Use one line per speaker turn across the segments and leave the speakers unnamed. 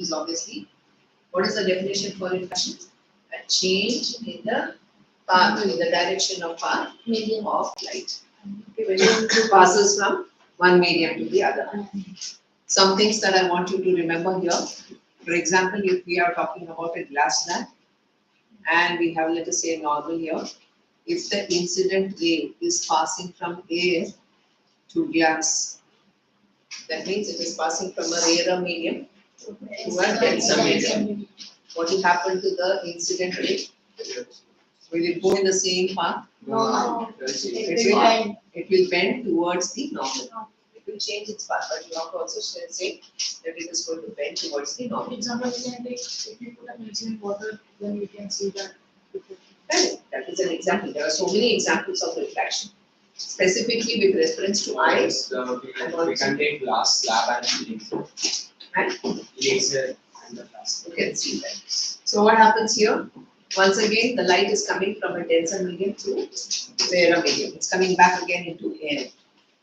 is obviously, what is the definition for refraction? A change in the path, in the direction of path
Medium.
of light. Okay, when it passes from one medium to the other. Some things that I want you to remember here. For example, if we are talking about a glass lamp and we have, let us say, normal here, if the incident ray is passing from air to glass, that means it is passing from a rarer medium to a denser medium. What will happen to the incident ray? Will it go in the same path?
No.
It will bend towards the normal. It will change its path, but you have to also say that it is going to bend towards the normal.
For example, we can take, if you put a mixture in water, then we can see that.
Right. That is an example. There are so many examples of refraction. Specifically with reference to eyes.
We can take glass slab and laser and the glass.
You can see that. So what happens here? Once again, the light is coming from a denser medium to rarer medium. It's coming back again into air.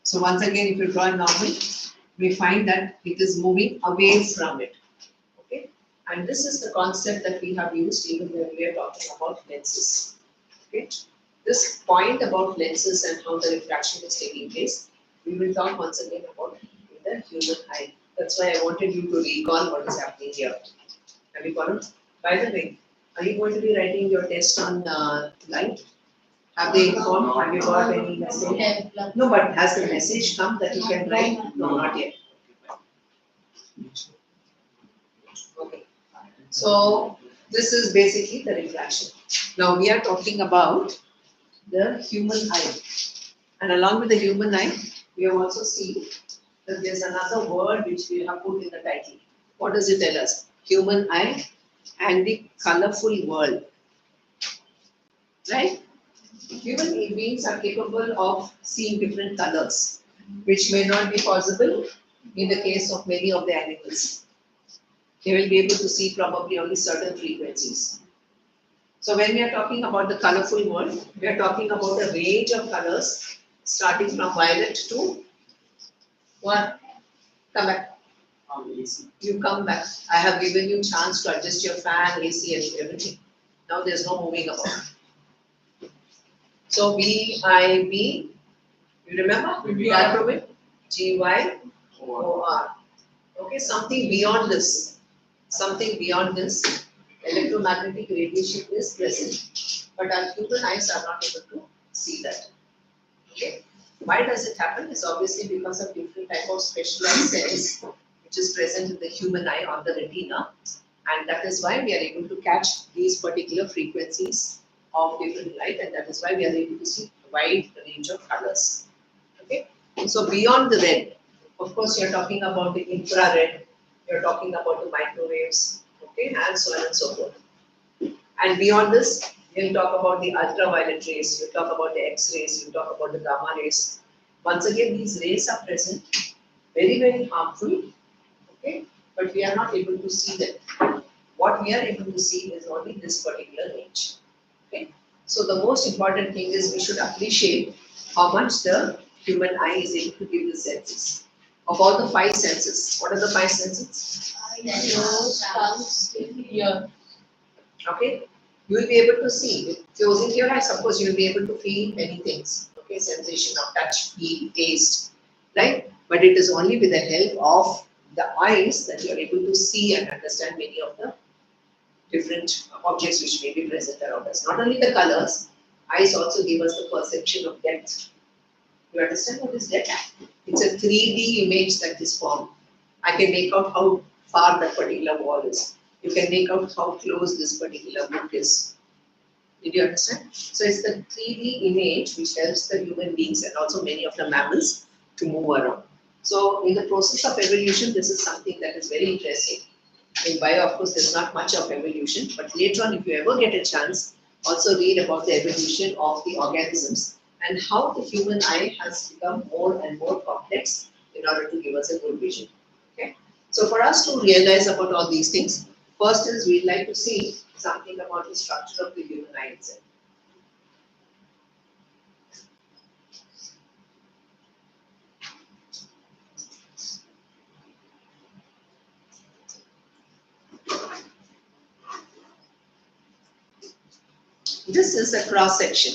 So once again, if you draw a normal, we find that it is moving away from it. Okay, and this is the concept that we have used even when we are talking about lenses. Okay, this point about lenses and how the refraction is taking place, we will talk once again about in the human eye. That's why I wanted you to recall what is happening here. Have you got it? By the way, are you going to be writing your test on light? Have they informed? Have you got any message? No, but has the message come that you can write? No, not yet. Okay. So this is basically the refraction. Now we are talking about the human eye. And along with the human eye, we have also seen that there's another word which we have put in the title. What does it tell us? Human eye and the colorful world. Right? Human beings are capable of seeing different colors, which may not be possible in the case of many of the animals. They will be able to see probably only certain frequencies. So when we are talking about the colorful world, we are talking about a range of colors starting from violet to what? Come back. You come back. I have given you chance to adjust your fan, AC and everything. Now there's no moving about. So BIB, you remember? Acronym GYOR. Okay, something beyond this. Something beyond this. Electromagnetic radiation is present, but our human eyes are not able to see that. Okay. Why does it happen? It's obviously because of different type of specialized cells which is present in the human eye on the retina, and that is why we are able to catch these particular frequencies of different light, and that is why we are able to see a wide range of colors. Okay. So beyond the red, of course, you are talking about the infrared, you are talking about the microwaves, okay, and so on and so forth. And beyond this, we'll talk about the ultraviolet rays, we'll talk about the X-rays, we'll talk about the gamma rays. Once again, these rays are present, very, very harmful, okay, but we are not able to see them. What we are able to see is only this particular range. Okay. So the most important thing is we should appreciate how much the human eye is able to give the senses. Of all the 5 senses, what are the 5 senses?
Nose, tongue, skin, ear.
Okay, you will be able to see. With closing your eyes, of course, you will be able to feel many things. Okay, sensation of touch, feel, taste, right? But it is only with the help of the eyes that you are able to see and understand many of the different objects which may be present around us. Not only the colors, eyes also give us the perception of depth. You understand what is depth? It's a 3D image that is formed. I can make out how far that particular wall is. You can make out how close this particular book is. Did you understand? So it's the 3D image which helps the human beings and also many of the mammals to move around. So in the process of evolution, this is something that is very interesting. In bio, of course, there's not much of evolution, but later on, if you ever get a chance, also read about the evolution of the organisms and how the human eye has become more and more complex in order to give us a good vision. Okay. So for us to realize about all these things, first is we'd like to see something about the structure of the human eye itself. This is a cross section.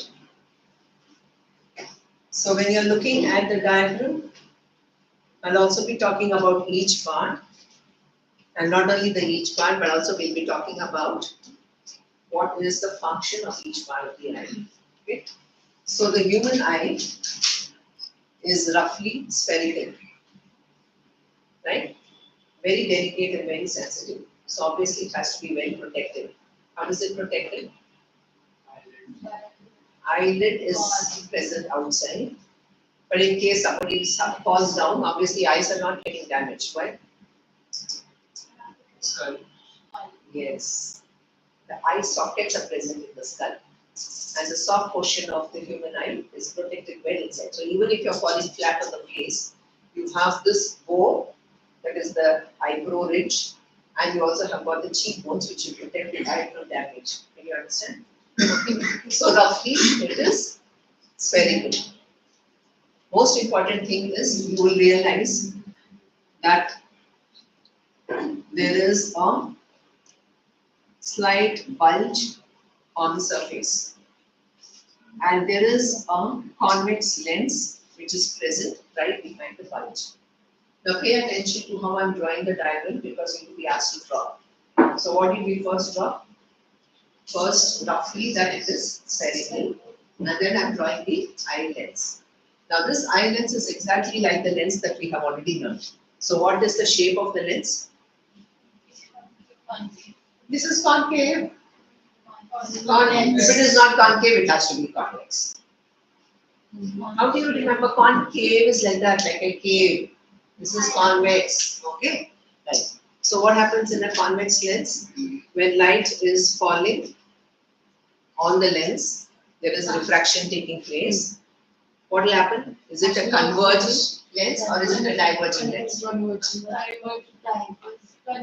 So when you're looking at the diagram, I'll also be talking about each part, and not only the each part, but also we'll be talking about what is the function of each part of the eye. Okay? So the human eye is roughly spherical, right? Very delicate and very sensitive. So obviously it has to be very protected. How is it protected? Eyelid is present outside. But in case somebody falls down, obviously eyes are not getting damaged. Why?
Skull.
Yes. The eye sockets are present in the skull. And the soft portion of the human eye is protected well inside. So even if you're falling flat on the face, you have this bow, that is the eyebrow ridge, and you also have got the cheekbones which will protect the eye from damage. Can you understand? So roughly it is spherical. Most important thing is you will realize that there is a slight bulge on the surface, and there is a convex lens which is present right behind the bulge. Now pay attention to how I am drawing the diagram, because you will be asked to draw. So what did we first draw? First, roughly that it is spherical, and then I am drawing the eye lens. Now this eye lens is exactly like the lens that we have already learned. So what is the shape of the lens? This is concave. If it is not concave, it has to be convex. How do you remember? Concave is like that, like a cave. This is convex. Okay? Right. So what happens in a convex lens? When light is falling on the lens, there is refraction taking place. What will happen? Is it a convergent lens or is it a divergent lens?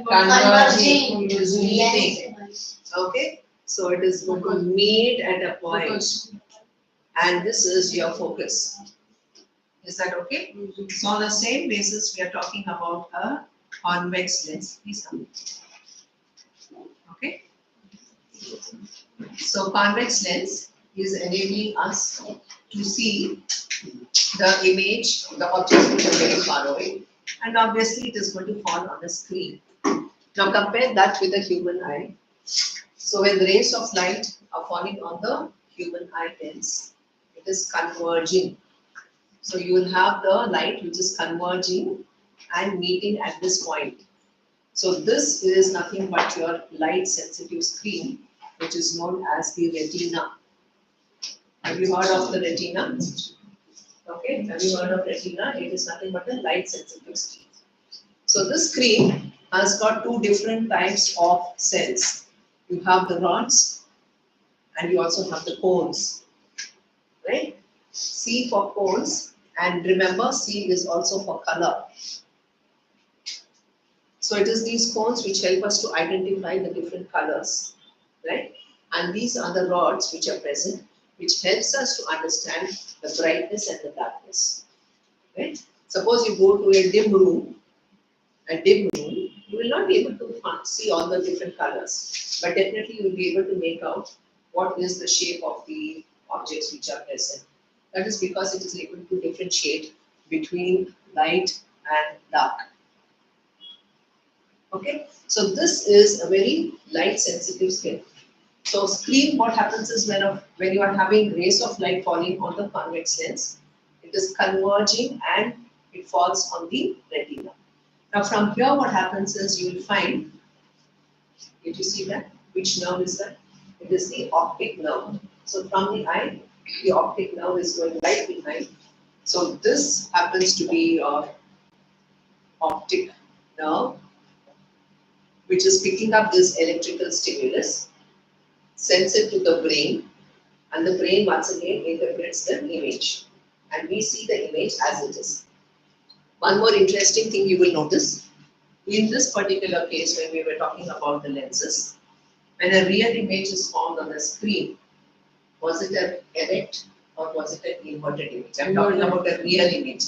Converging, it is meeting. Okay? So it is going to meet at a point, and this is your focus. Is that okay? So on the same basis, we are talking about a convex lens. Please come. Okay? So convex lens is enabling us to see the image, the objects which are very far away, and obviously it is going to fall on the screen. Now compare that with the human eye. So when the rays of light are falling on the human eye lens, it is converging. So you will have the light which is converging and meeting at this point. So this is nothing but your light sensitive screen, which is known as the retina. Have you heard of the retina? Okay, have you heard of retina? It is nothing but a light sensitive screen. So this screen has got two different types of cells. You have the rods and you also have the cones, right? C for cones, and remember C is also for color. So it is these cones which help us to identify the different colors, right? And these are the rods which are present, which helps us to understand the brightness and the darkness, right? Suppose you go to a dim room, you will not be able to see all the different colors, but definitely you will be able to make out what is the shape of the objects which are present. That is because it is able to differentiate between light and dark. Okay, so this is a very light sensitive skin. So screen, what happens is when you are having rays of light falling on the convex lens, it is converging and it falls on the retina. Now from here what happens is you will find, did you see that? Which nerve is that? It is the optic nerve. So from the eye, the optic nerve is going right behind. So this happens to be your optic nerve, which is picking up this electrical stimulus, sends it to the brain, and the brain once again interprets the image. And we see the image as it is. One more interesting thing you will notice, in this particular case when we were talking about the lenses, when a real image is formed on the screen, was it an erect or was it an inverted image? I'm talking about a real image.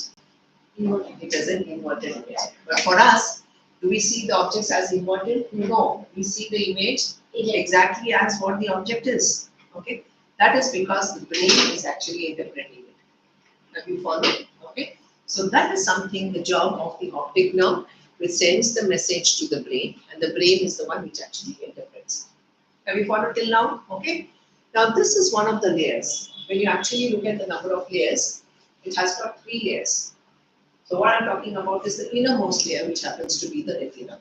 It is an inverted image. But for us, do we see the objects as inverted? No. We see the image exactly as what the object is. Okay. That is because the brain is actually interpreting it. Have you followed? Okay. So that is something, the job of the optic nerve, which sends the message to the brain, and the brain is the one which actually interprets. Have you followed till now? Okay. Now this is one of the layers. When you actually look at the number of layers, it has got 3 layers. So what I'm talking about is the innermost layer, which happens to be the retina.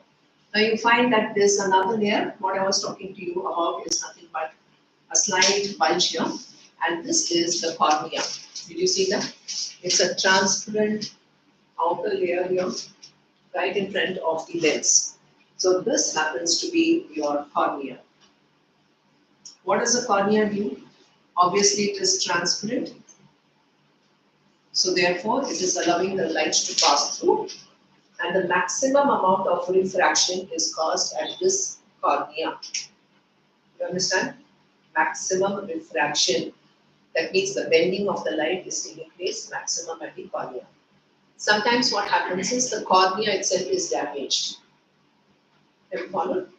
Now you find that there's another layer. What I was talking to you about is nothing but a slight bulge here, and this is the cornea. Did you see that? It's a transparent outer layer here, right in front of the lens. So this happens to be your cornea. What does the cornea do? Obviously, it is transparent. So therefore, it is allowing the light to pass through, and the maximum amount of refraction is caused at this cornea. You understand? Maximum refraction. That means the bending of the light is taking place maximum at the cornea. Sometimes what happens is the cornea itself is damaged. Have you followed?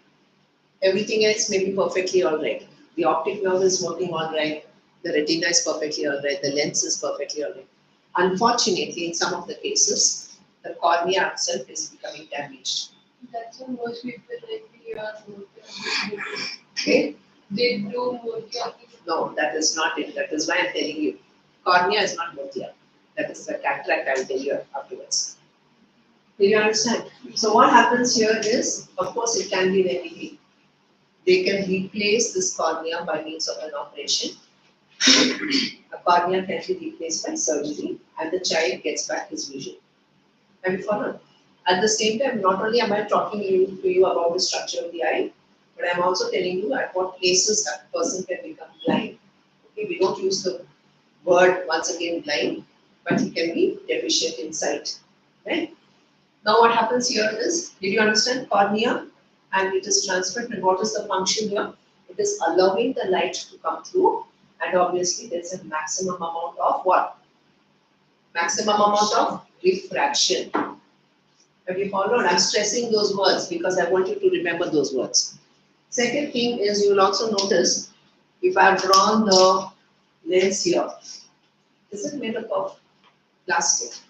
Everything else may be perfectly alright. The optic nerve is working alright. The retina is perfectly alright. The lens is perfectly alright. Unfortunately, in some of the cases, the cornea itself is becoming damaged.
That's why most people like we are
Okay?
they do Murtya.
No, that is not it. That is why I'm telling you. Cornea is not motya. That is the cataract, I will tell you afterwards. Do you understand? So what happens here is, of course, it can be anything. They can replace this cornea by means of an operation. A cornea can be replaced by surgery, and the child gets back his vision. Have you followed? At the same time, not only am I talking to you about the structure of the eye, but I'm also telling you at what places that person can become blind. Okay, we don't use the word once again blind, but he can be deficient in sight. Right? Now what happens here is, did you understand cornea? And it is transparent, and what is the function here? It is allowing the light to come through, and obviously there's a maximum amount of what? Maximum amount of refraction. Have you followed? I'm stressing those words because I want you to remember those words. Second thing is, you will also notice, if I've drawn the lens here, is it made up of plastic?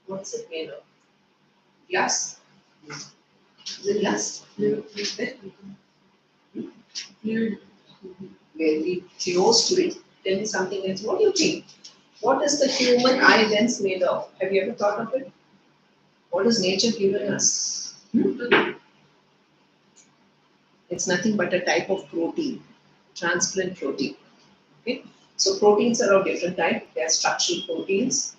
What's it made of? Glass? Is it glass? Very close to it. Tell me something else. What do you think? What is the human eye lens made of? Have you ever thought of it? What has nature given us? It's nothing but a type of protein, transparent protein. Okay? So proteins are of different types. They are structural proteins.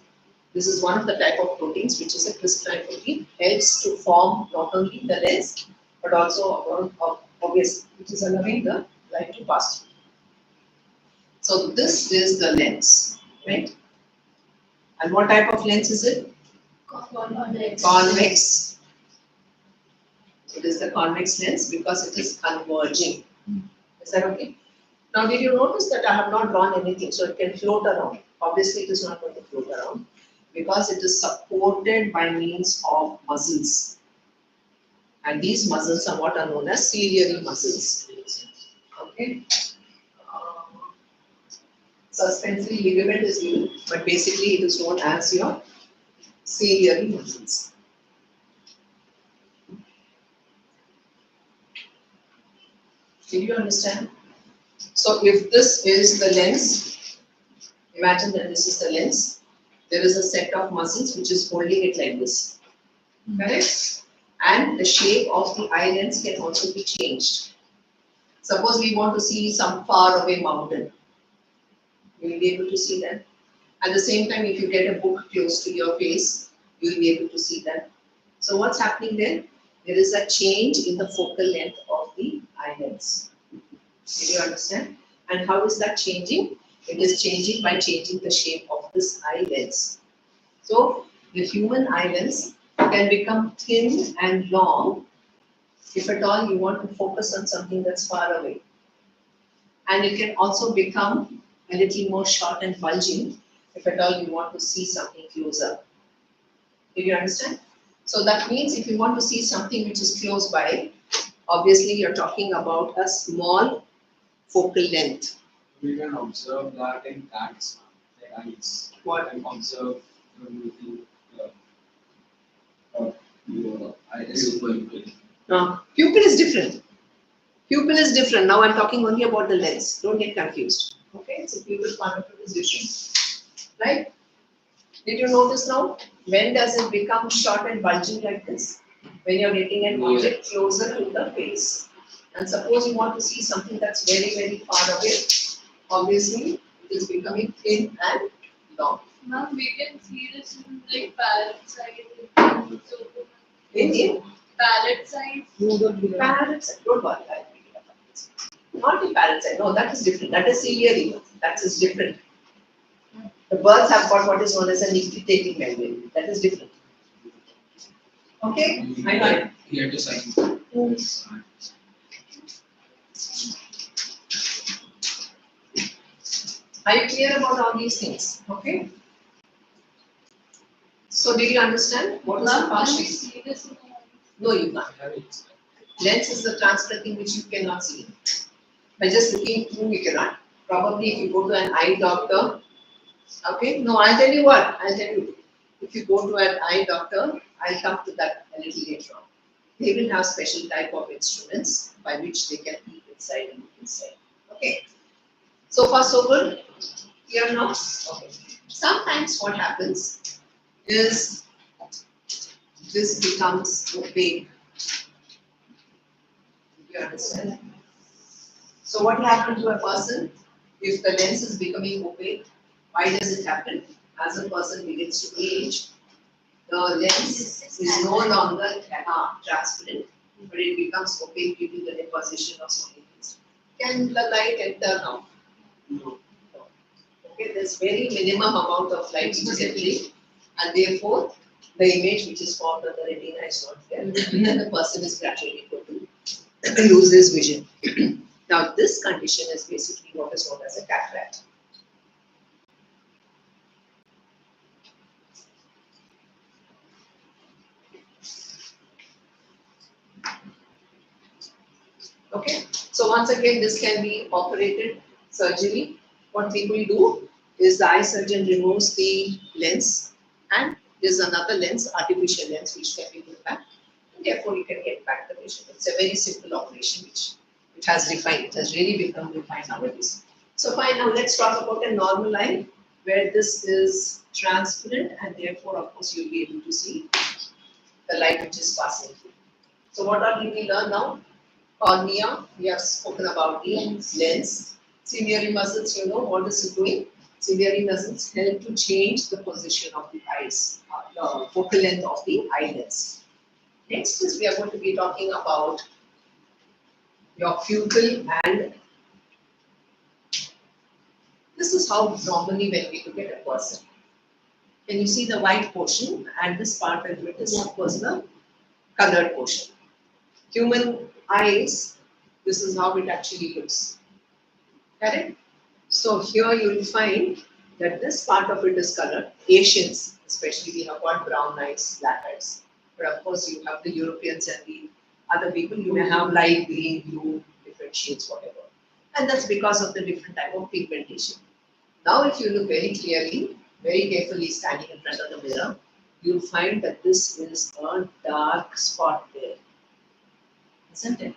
This is one of the type of proteins, which is a crystalline protein, helps to form not only the lens, but also obviously, which is allowing the light to pass through. So this is the lens, right? And what type of lens is it? Convex. It is the convex lens because it is converging. Is that okay? Now, did you notice that I have not drawn anything, so it can float around? Obviously, it is not going to float around because it is supported by means of muscles. And these muscles are what are known as ciliary muscles. Okay? Suspensory ligament is new, but basically it is known as your ciliary muscles. Did you understand? So if this is the lens, imagine that this is the lens. There is a set of muscles which is holding it like this. Correct? And the shape of the eye lens can also be changed. Suppose we want to see some far away mountain. You will be able to see that. At the same time, if you get a book close to your face, you will be able to see that. So what's happening there? There is a change in the focal length of the eye lens. Did you understand? And how is that changing? It is changing by changing the shape of this eye lens. So the human eye lens can become thin and long if at all you want to focus on something that's far away. And it can also become a little more short and bulging if at all you want to see something closer. Did you understand? So that means if you want to see something which is close by, obviously you're talking about a small focal length.
We can observe that in cats, their eyes.
What?
And observe the movie, your iris pupil.
Pupil is different. Pupil is different. Now I'm talking only about the lens. Don't get confused. Okay, so pupil part of it is different. Right? Did you notice now? When does it become short and bulging like this? When you're getting an object closer to the face. And suppose you want to see something that's very, very far away, obviously it is becoming thin and long.
Ma'am, we can see this in like palette size.
In
Palette size.
parrot side, don't worry, I'll pick it up. Not in parrot side, no, that is different. That is ciliary, that is different. The birds have got what is known as a nictitating membrane. That is different. Okay? I know it.
Here to sign.
Are you clear about all these things? Okay? So did you understand what is the
Ma'am, can we
partial?
see this in
No, you can't. Lens is the transparent thing which you cannot see. By just looking through, you cannot. Probably if you go to an eye doctor, okay? No, I'll tell you what, I'll tell you. If you go to an eye doctor, I'll come to that a little later on. They will have special type of instruments by which they can peek inside and look inside. Okay? So far so good? Here now? Okay. Sometimes what happens is this becomes opaque. You understand? So what will happen to a person if the lens is becoming opaque? Why does it happen? As a person begins to age, the lens is no longer transparent, but it becomes opaque due to the deposition of so many things. Can the light enter now? No. Okay, there's very minimum amount of light which is entering, and therefore the image which is formed on the retina is not there, and the person is gradually going to lose his vision. Now, this condition is basically what is known as a cataract. Okay, so once again, this can be operated surgery. What people do is the eye surgeon removes the lens, and there's another lens, artificial lens, which can be put back. And therefore, you can get back the vision. It's a very simple operation which it has refined. It has really become refined nowadays. So fine, now let's talk about a normal eye where this is transparent, and therefore, of course, you'll be able to see the light which is passing through. So what are we learn now? Cornea, we have spoken about the lens. Ciliary muscles, you know what is it doing? Ciliary muscles help to change the position of the eyes, the focal length of the eyelids. Next is we are going to be talking about your pupil, and this is how normally when we look at a person. Can you see the white portion, and this part of it is of course the colored portion. Human eyes, this is how it actually looks. Correct? So here you will find that this part of it is colored. Asians, especially, we have got brown eyes, black eyes. But of course, you have the Europeans and the other people, you may have light green, blue, different shades, whatever. And that's because of the different type of pigmentation. Now, if you look very clearly, very carefully standing in front of the mirror, you'll find that this is a dark spot there. Isn't it?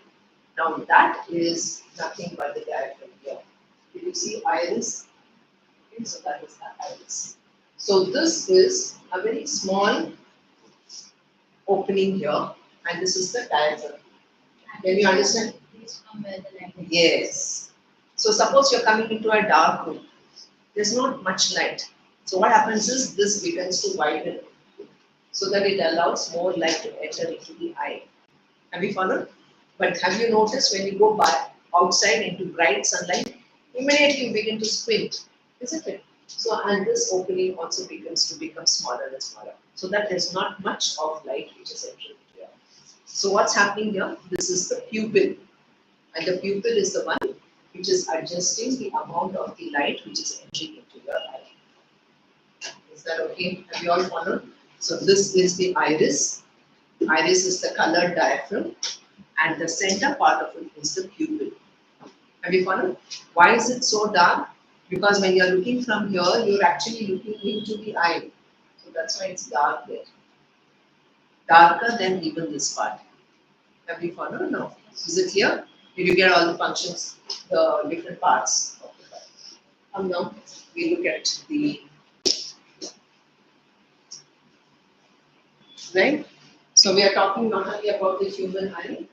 Now that is nothing but the diaphragm here. If you see iris, okay, so that is the iris. So this is a very small opening here, and this is the diaphragm. Can you understand? Yes. So suppose you're coming into a dark room. There's not much light. So what happens is this begins to widen so that it allows more light to enter into the eye. Have you followed? But have you noticed when you go by outside into bright sunlight, immediately you begin to squint, isn't it? So, and this opening also begins to become smaller and smaller. So that there's not much of light which is entering here. So what's happening here? This is the pupil. And the pupil is the one which is adjusting the amount of the light which is entering into your eye. Is that okay? Have you all followed? So this is the iris. Iris is the colored diaphragm, and the center part of it is the pupil. Have you followed? Why is it so dark? Because when you're looking from here, you're actually looking into the eye. So that's why it's dark there. Darker than even this part. Have you followed? No. Is it clear? Did you get all the functions, the different parts of the eye? Now we look at the right. So we are talking not only about the human eye,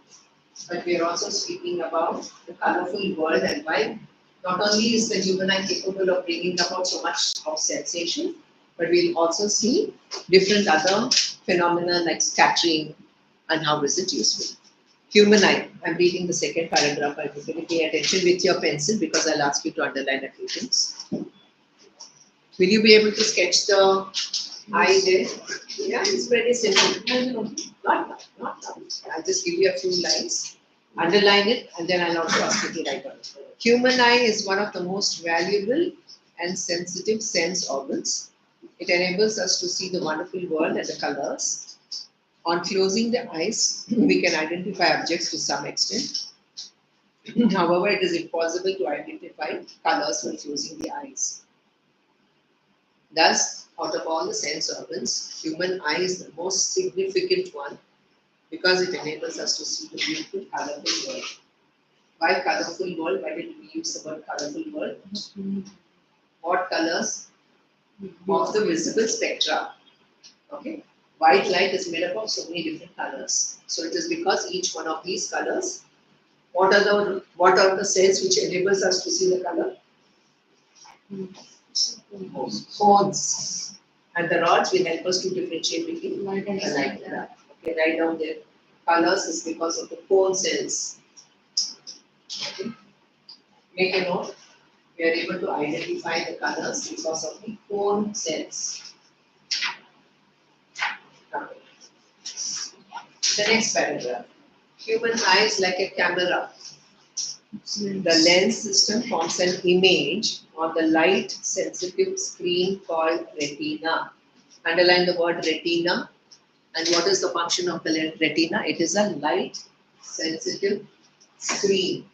but we are also speaking about the colorful world and why not only is the human eye capable of bringing about so much of sensation, but we'll also see different other phenomena like scattering and how is it useful. Human eye, I'm reading the second paragraph, I will pay attention with your pencil because I'll ask you to underline a few things. Will you be able to sketch the eye there? Yeah, it's very simple. Not now. I'll just give you a few lines. Underline it and then I'll also ask you to write on it. Human eye is one of the most valuable and sensitive sense organs. It enables us to see the wonderful world and the colors. On closing the eyes, we can identify objects to some extent. However, it is impossible to identify colors when closing the eyes. Thus, out of all the sense organs, human eye is the most significant one because it enables us to see the beautiful, colorful world. Why colorful world? Why did we use the word colorful world? What colors? Of the visible spectra. Okay. White light is made up of so many different colors. So it is because each one of these colors, what are the cells which enables us to see the color? Cones. And the rods will help us to differentiate between light and dark. Okay, write down there. Colors is because of the cone cells. Okay. Make a note. We are able to identify the colors because of the cone cells. The next paragraph. Human eye is like a camera. The lens system forms an image on the light sensitive screen called retina. Underline the word retina. And what is the function of the retina? It is a light sensitive screen.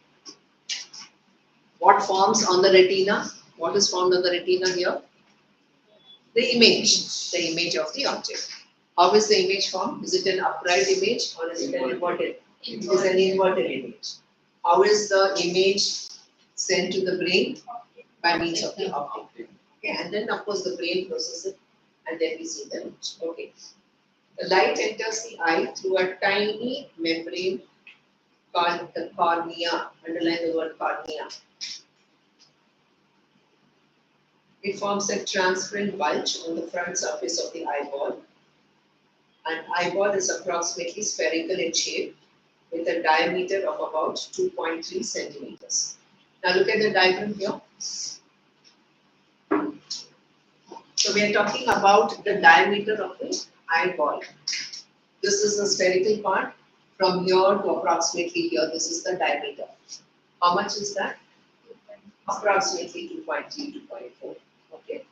What forms on the retina? What is formed on the retina here? The image of the object. How is the image formed? Is it an upright image or is it an inverted? It is an inverted image. How is the image sent to the brain? By means of the optic. Okay, and then of course the brain processes it and then we see the image. Okay. The light enters the eye through a tiny membrane called the cornea. Underline the word cornea. It forms a transparent bulge on the front surface of the eyeball. An eyeball is approximately spherical in shape with a diameter of about 2.3 centimeters. Now look at the diagram here. So we are talking about the diameter of the eyeball. This is the spherical part. From here to approximately here, this is the diameter. How much is that? Approximately 2.3, 2.4. Okay.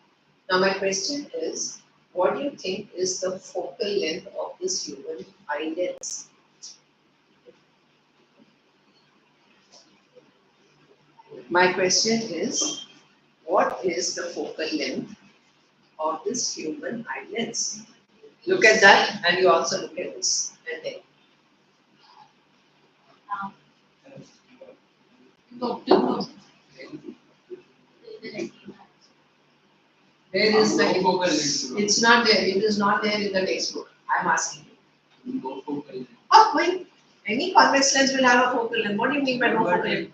Now my question is, what do you think is the focal length of this human eye lens? My question is, what is the focal length of this human eye lens? Look at that and you also look at this and then. Where is the focal length? It's not there. It is not there in the textbook. I am asking you.
No focal length.
Oh, why? Any convex lens will have a focal length. What do you mean by no focal length?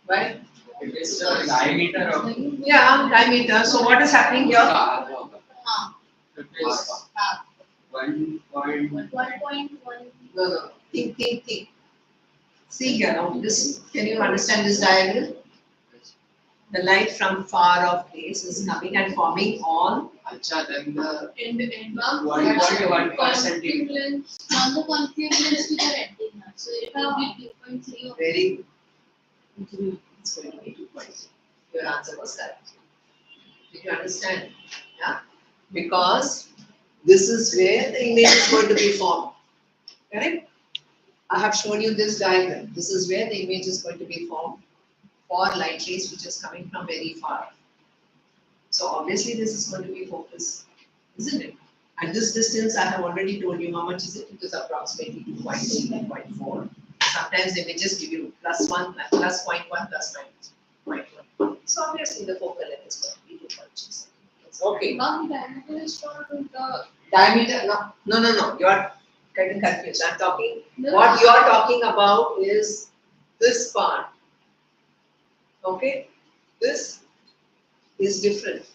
Why?
It is the diameter of
Yeah, diameter. So what is happening here?
it is 1.1.
No. Think. See here now. This can you understand this diagram? The light from far off place is coming and forming on
Then the
end
1.1 centimeter.
On the concave lens to the retina. So it will be 2.3 or
very it's going to be 2.3. Your answer was correct. Did you understand? Yeah? Because this is where the image is going to be formed. Correct? I have shown you this diagram. This is where the image is going to be formed for light rays which is coming from very far. So obviously this is going to be focus, isn't it? At this distance, I have already told you how much is it. It is approximately 2.3, 2.4. Sometimes they may just give you +1, +0.1, +0.1. So obviously the focal length is going to be 2.6. Okay.
Ma'am, diameter is for the.
Diameter, no. You are getting confused. I'm talking,
No.
what you are talking about is this part. Okay? This is different.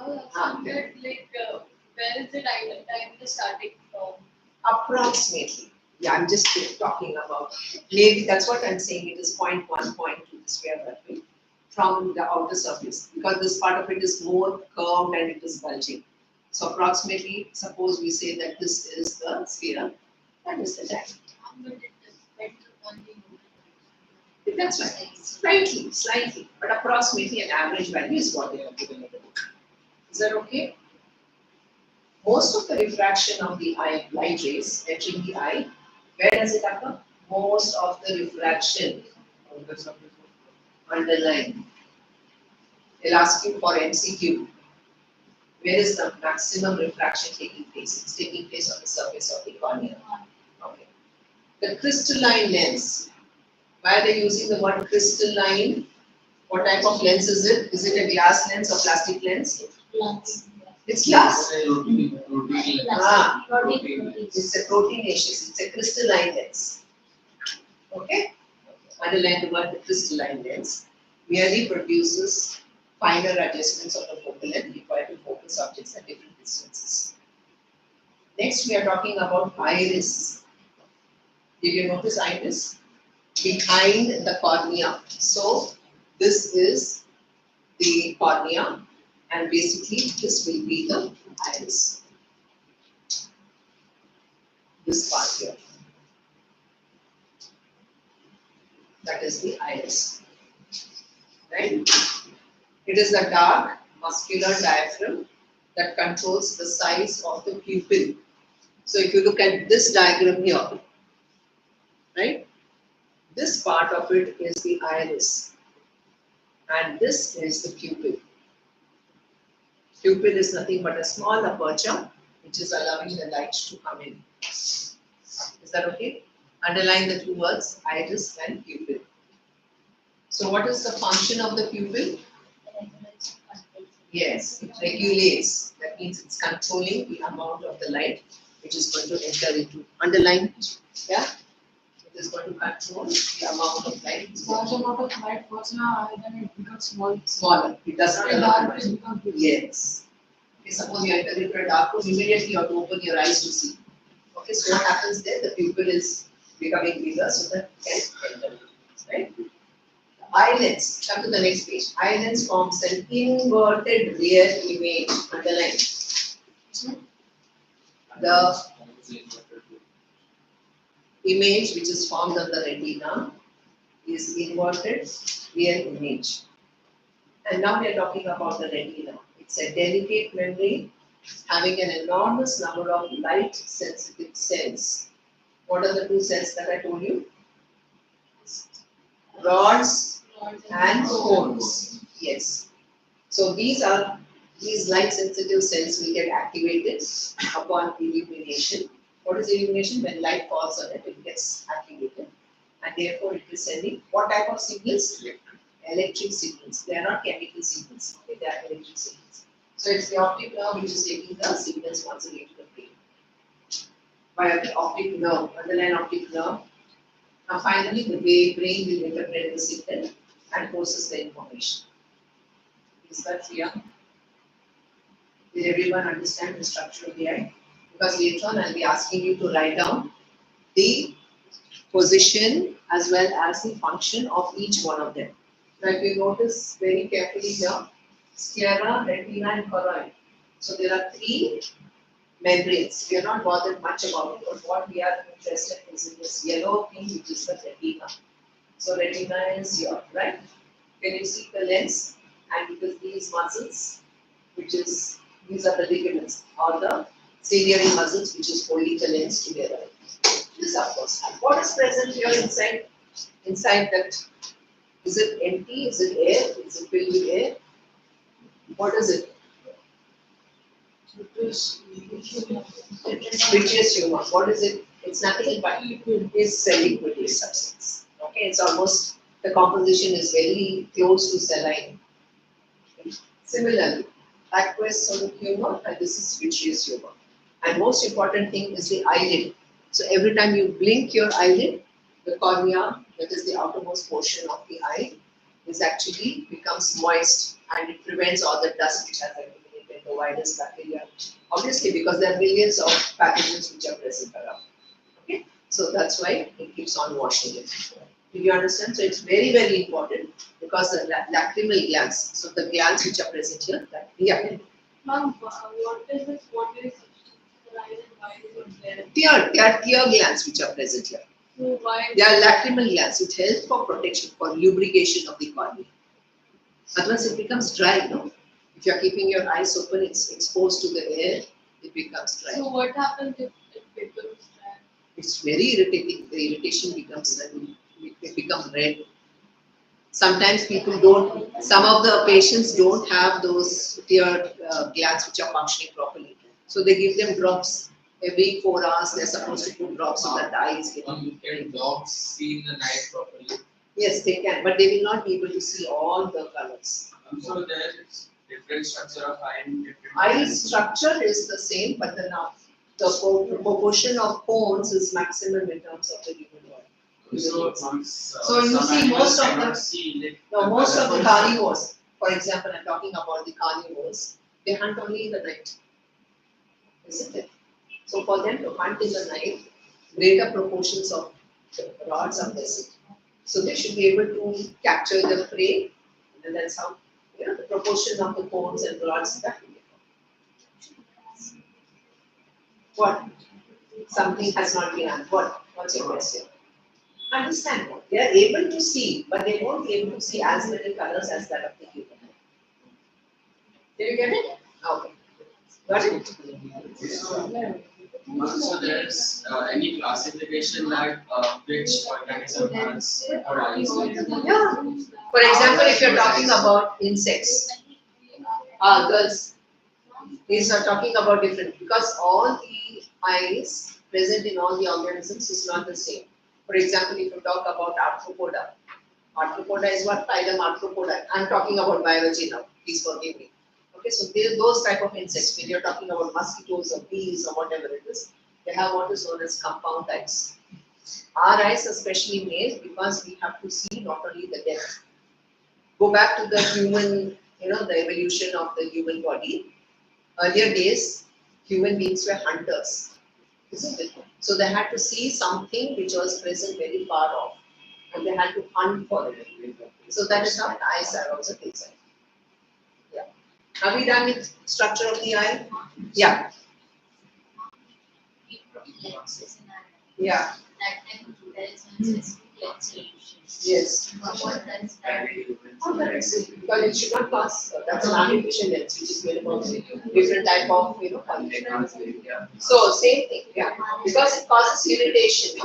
Like, where is the diameter starting from?
Approximately. Yeah, I'm just talking about. Maybe that's what I'm saying. It is 0.1, 0.2 this way or that way from the outer surface, because this part of it is more curved and it is bulging. So approximately, suppose we say that this is the sphere, that is the diameter. That's right. Slightly, but approximately an average value is what they have given in the book. Is that okay? Most of the refraction of the eye, light rays entering the eye, where does it occur? Most of the refraction underline. They'll ask you for MCQ. Where is the maximum refraction taking place? It's taking place on the surface of the cornea. Okay. The crystalline lens. Why are they using the word crystalline? What type of lens is it? Is it a glass lens or plastic lens? It's glass. Ah, it's a proteinaceous, it's a crystalline lens. Okay? Underline the word crystalline lens. Merely produces finer adjustments of the focal length required to focus objects at different distances. Next, we are talking about iris. Did you notice iris? Behind the cornea. So, this is the cornea, and basically this will be the iris. This part here. That is the iris. Right? It is the dark muscular diaphragm that controls the size of the pupil. So if you look at this diagram here, right? This part of it is the iris, and this is the pupil. Pupil is nothing but a small aperture which is allowing the light to come in. Is that okay? Underline the two words, iris and pupil. So what is the function of the pupil? Yes, it regulates. That means it's controlling the amount of the light which is going to enter into. Underline, yeah? It is going to control the amount of light.
Large amount of light goes in our eye, then it becomes small.
Smaller. It does not
And
allow
dark
much.
it becomes big.
Yes. Okay, suppose you enter into a dark room, immediately you have to open your eyes to see. Okay, so what happens there? The pupil is becoming bigger so that it can enter. Right? Eye lens, come to the next page. Eye lens forms an inverted rear image. Underline. The image which is formed on the retina is inverted rear image. And now we are talking about the retina. It's a delicate membrane having an enormous number of light sensitive cells. What are the two cells that I told you? Rods and cones. Yes. So these light sensitive cells will get activated upon illumination. What is illumination? When light falls on it, it gets activated. And therefore it is sending what type of signals? Electric signals. They are not chemical signals. Okay, they are electric signals. So it's the optic nerve which is taking the signals once again to the brain. Via the optic nerve, underline optic nerve. Now finally the brain will interpret the signal and process the information. Is that clear? Did everyone understand the structure of the eye? Because later on I'll be asking you to write down the position as well as the function of each one of them. Now if you notice very carefully here, sclera, retina and choroid. So there are three membranes. We are not bothered much about it, but what we are interested in is in this yellow thing which is the retina. So retina is here, right? Can you see the lens? And because these muscles, these are the ligaments or the ciliary muscles which is holding the lens together. What is present here inside? Inside that, is it empty? Is it air? Is it filled with air? What is it? Vitreous humor. What is it? It's nothing but it's a liquid substance. Okay, it's almost the composition is very close to saline. Similarly, aqueous sort of humor, and this is vitreous humor. And most important thing is the eyelid. So every time you blink your eyelid, the cornea, that is the outermost portion of the eye, is actually becomes moist and it prevents all the dust which has accumulated, the virus, bacteria. Obviously, because there are millions of pathogens which are present around. Okay, so that's why it keeps on washing it. Do you understand? So it's very, very important because the lacrimal glands, so the glands which are present here, that
Ma'am, what is this watery substance? Why is it there?
they are tear glands which are present here.
So why?
They are lacrimal glands which help for protection, for lubrication of the cornea. Otherwise, it becomes dry, no? If you are keeping your eyes open, it's exposed to the air, it becomes dry.
So what happens if it becomes dry?
It's very irritating. The irritation becomes, it becomes red. Sometimes people don't, some of the patients don't have those tear glands which are functioning properly. So they give them drops. Every 4 hours, they're supposed to put drops so that the eye is getting.
Can dogs see in the night properly?
Yes, they can, but they will not be able to see all the colors.
So there is different structure of eye and different.
Eye structure is the same, but the proportion of cones is maximum in terms of the human body. So you see most of the carnivores, for example, I'm talking about the carnivores, they hunt only in the night, isn't it? So for them to hunt in the night, greater proportions of rods are present. So they should be able to capture the prey, and that's how, the proportion of the cones and rods that will be. What? Something has not been answered. What? What's your question? Understand what? They are able to see, but they won't be able to see as many colors as that of the human eye. Did you get it? Okay. Got it?
So there's any classification that which organism has or eyes?
Yeah. For example, if you're talking about insects, girls, these are talking about different, because all the eyes present in all the organisms is not the same. For example, if you talk about arthropoda is what? Phylum arthropoda. I'm talking about biology now, please forgive me. Okay, so those type of insects, when you're talking about mosquitoes or bees or whatever it is, they have what is known as compound eyes. Our eyes are specially made because we have to see not only the depth. Go back to the human, the evolution of the human body. Earlier days, human beings were hunters, isn't it? So they had to see something which was present very far off, and they had to hunt for it. So that is how the eyes are also designed. Yeah. Are we done with structure of the eye? Yeah. Yeah. Yes. Because it should not cause, that's an artificial lens which is made about different type of, pollution. So same thing, yeah. Because it causes irritation,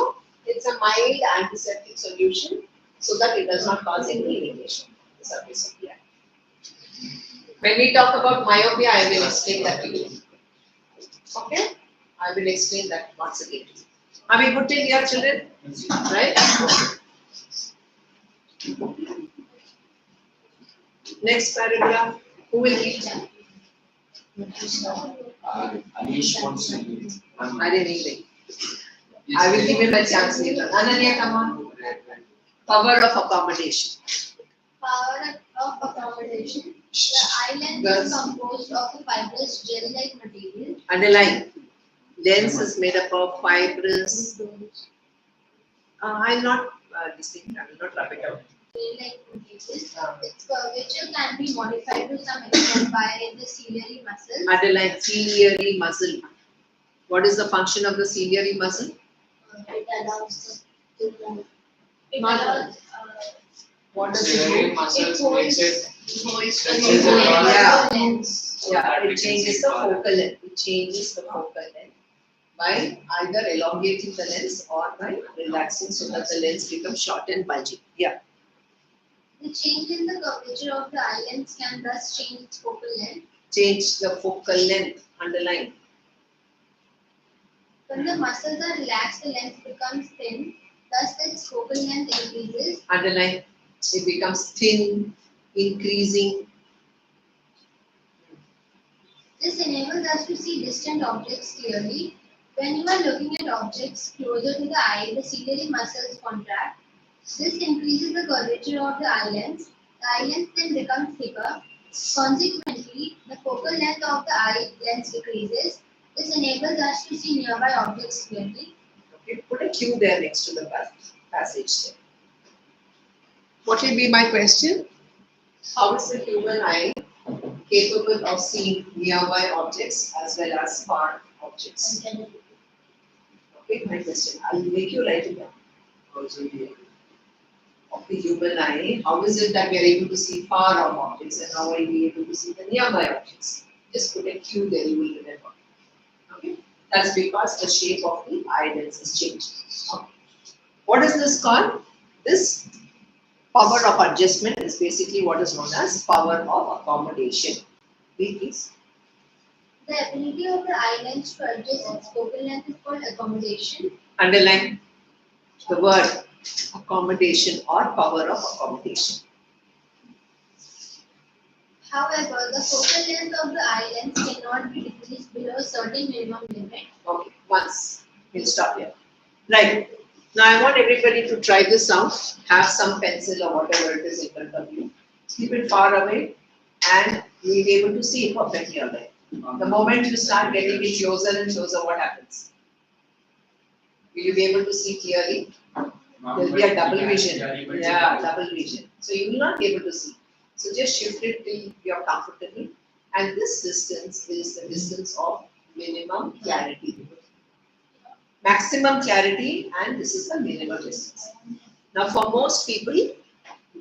it's a mild antiseptic solution so that it does not cause any irritation on the surface of the eye. When we talk about myopia, I will explain that to you. Okay? I will explain that once again. Are we good till here, children? Right? Next paragraph. Who will read?
Anish wants to read.
I didn't read it. I will give him a chance later. Ananya, come on. Power of accommodation.
Power of accommodation. The eye lens is composed of a fibrous gel-like material.
Underline. Lens is made up of fibrous. I'll not distinct. I will not rub it out.
Gel-like material. Its curvature can be modified to some extent by the ciliary muscle.
Underline ciliary muscle. What is the function of the ciliary muscle?
It allows the
What does it
Ciliary
do?
muscles makes it
Yeah.
lens.
Yeah, it changes the focal length. It changes the focal length. by either elongating the lens or by relaxing so that the lens becomes short and bulgy. Yeah.
The change in the curvature of the eye lens can thus change its focal length.
Change the focal length, underline.
When the muscles are relaxed, the lens becomes thin, thus its focal length increases.
Underline. It becomes thin, increasing.
This enables us to see distant objects clearly. When you are looking at objects closer to the eye, the ciliary muscles contract. This increases the curvature of the eye lens. The eye lens then becomes thicker. Consequently, the focal length of the eye lens decreases. This enables us to see nearby objects clearly.
Okay, put a Q there next to the passage there. What will be my question? How is the human eye capable of seeing nearby objects as well as far objects? Okay, my question. I'll make you write it down. Also, of the human eye, how is it that we are able to see far off objects and how are we able to see the nearby objects? Just put a Q there, you will remember. Okay, that's because the shape of the eye lens is changed. Okay. What is this called? This power of adjustment is basically what is known as power of accommodation. Read please.
The ability of the eye lens to adjust its focal length is called accommodation.
Underline the word accommodation or power of accommodation.
However, the focal length of the eye lens cannot be decreased below a certain minimum limit.
Okay, once. We'll stop here. Right. Now I want everybody to try this out. Have some pencil or whatever it is in front of you. Keep it far away and you'll be able to see it perfectly away. The moment you start getting it closer and closer, what happens? Will you be able to see clearly? There will be a double vision. Yeah, double vision. So you will not be able to see. So just shift it till you are comfortable. And this distance is the distance of minimum clarity. Maximum clarity, and this is the minimum distance. Now for most people,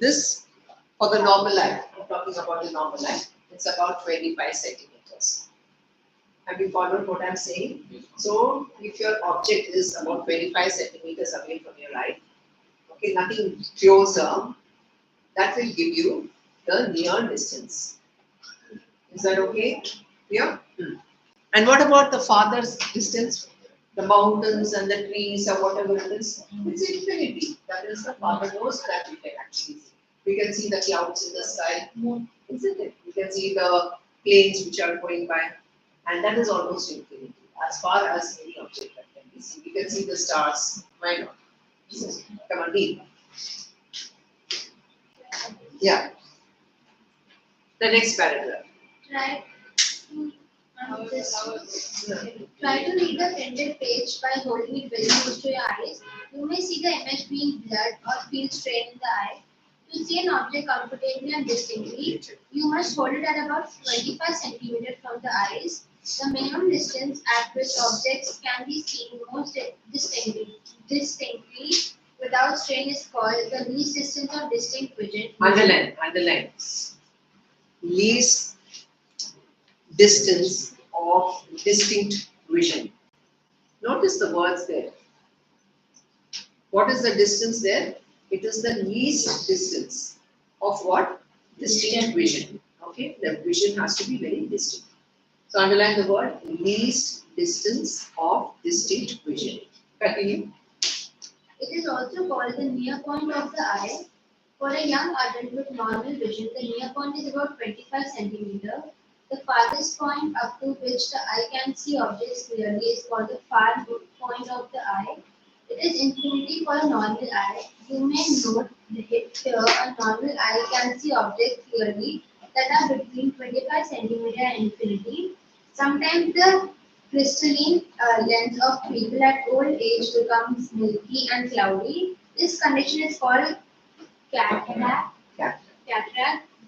this for the normal eye, I'm talking about the normal eye, it's about 25 centimeters. Have you followed what I'm saying? So if your object is about 25 centimeters away from your eye, okay, nothing closer, that will give you the near distance. Is that okay? Yeah? And what about the farthest distance? The mountains and the trees or whatever it is, it's infinity. That is the farthermost that we can actually see. We can see the clouds in the sky, isn't it? We can see the planes which are going by, and that is almost infinity. As far as any object that can be seen, we can see the stars. Why not? Come on, read. Yeah. The next paragraph.
Try to read the printed page by holding it very close to your eyes. You may see the image being blurred or feel strain in the eye. To see an object comfortably and distinctly, you must hold it at about 25 centimeters from the eyes. The minimum distance at which objects can be seen most distinctly without strain is called the least distance of distinct vision.
Underline. Least distance of distinct vision. Notice the words there. What is the distance there? It is the least distance of what? Distinct vision. Okay, the vision has to be very distinct. So underline the word least distance of distinct vision. Continue.
It is also called the near point of the eye. For a young adult with normal vision, the near point is about 25 centimeters. The farthest point up to which the eye can see objects clearly is called the far point of the eye. It is infinity for a normal eye. You may note here a normal eye can see objects clearly that are between 25 centimeters and infinity. Sometimes the crystalline lens of people at old age becomes milky and cloudy. This condition is called cataract.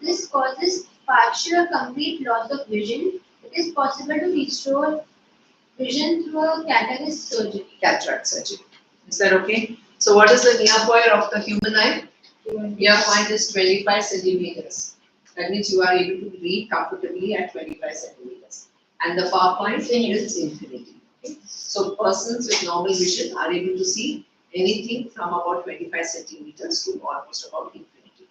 This causes partial or complete loss of vision. It is possible to restore vision through a cataract surgery.
Cataract surgery. Is that okay? So what is the near point of the human eye? Near point is 25 centimeters. That means you are able to read comfortably at 25 centimeters. And the far point is infinity. Okay. So persons with normal vision are able to see anything from about 25 centimeters to almost about infinity.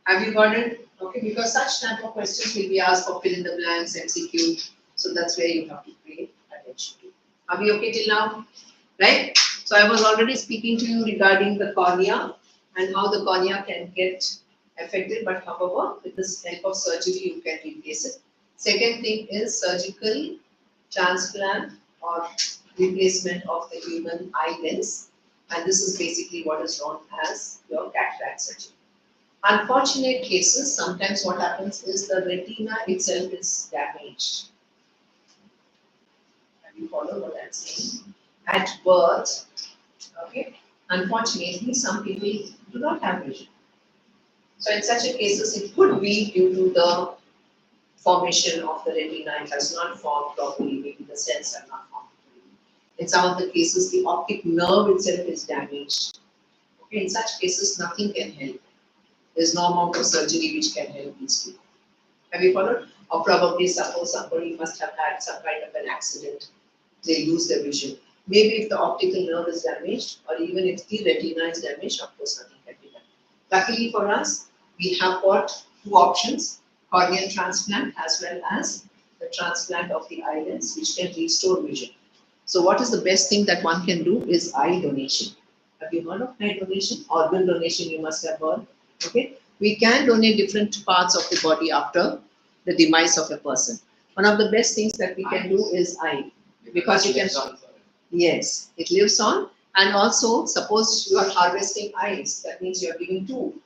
Have you got it? Okay, because such type of questions will be asked for fill in the blanks, MCQ. So that's where you have to pay attention to. Are we okay till now? Right? So I was already speaking to you regarding the cornea and how the cornea can get affected, but however, with this help of surgery, you can replace it. Second thing is surgical transplant or replacement of the human eye lens, and this is basically what is known as your cataract surgery. Unfortunate cases, sometimes what happens is the retina itself is damaged. Have you followed what I'm saying? At birth, okay, unfortunately, some people do not have vision. So in such a cases, it could be due to the formation of the retina. It has not formed properly, maybe the cells are not formed properly. In some of the cases, the optic nerve itself is damaged. Okay, in such cases, nothing can help. There's no amount of surgery which can help these people. Have you followed? Or probably suppose somebody must have had some kind of an accident. They lose their vision. Maybe if the optical nerve is damaged or even if the retina is damaged, of course nothing can be done. Luckily for us, we have got two options, corneal transplant as well as the transplant of the eyelids which can restore vision. So what is the best thing that one can do is eye donation. Have you heard of eye donation? Organ donation you must have heard. Okay, we can donate different parts of the body after the demise of a person. One of the best things that we can do is eye, because you can. Yes, it lives on, and also suppose you are harvesting eyes. That means you are giving two.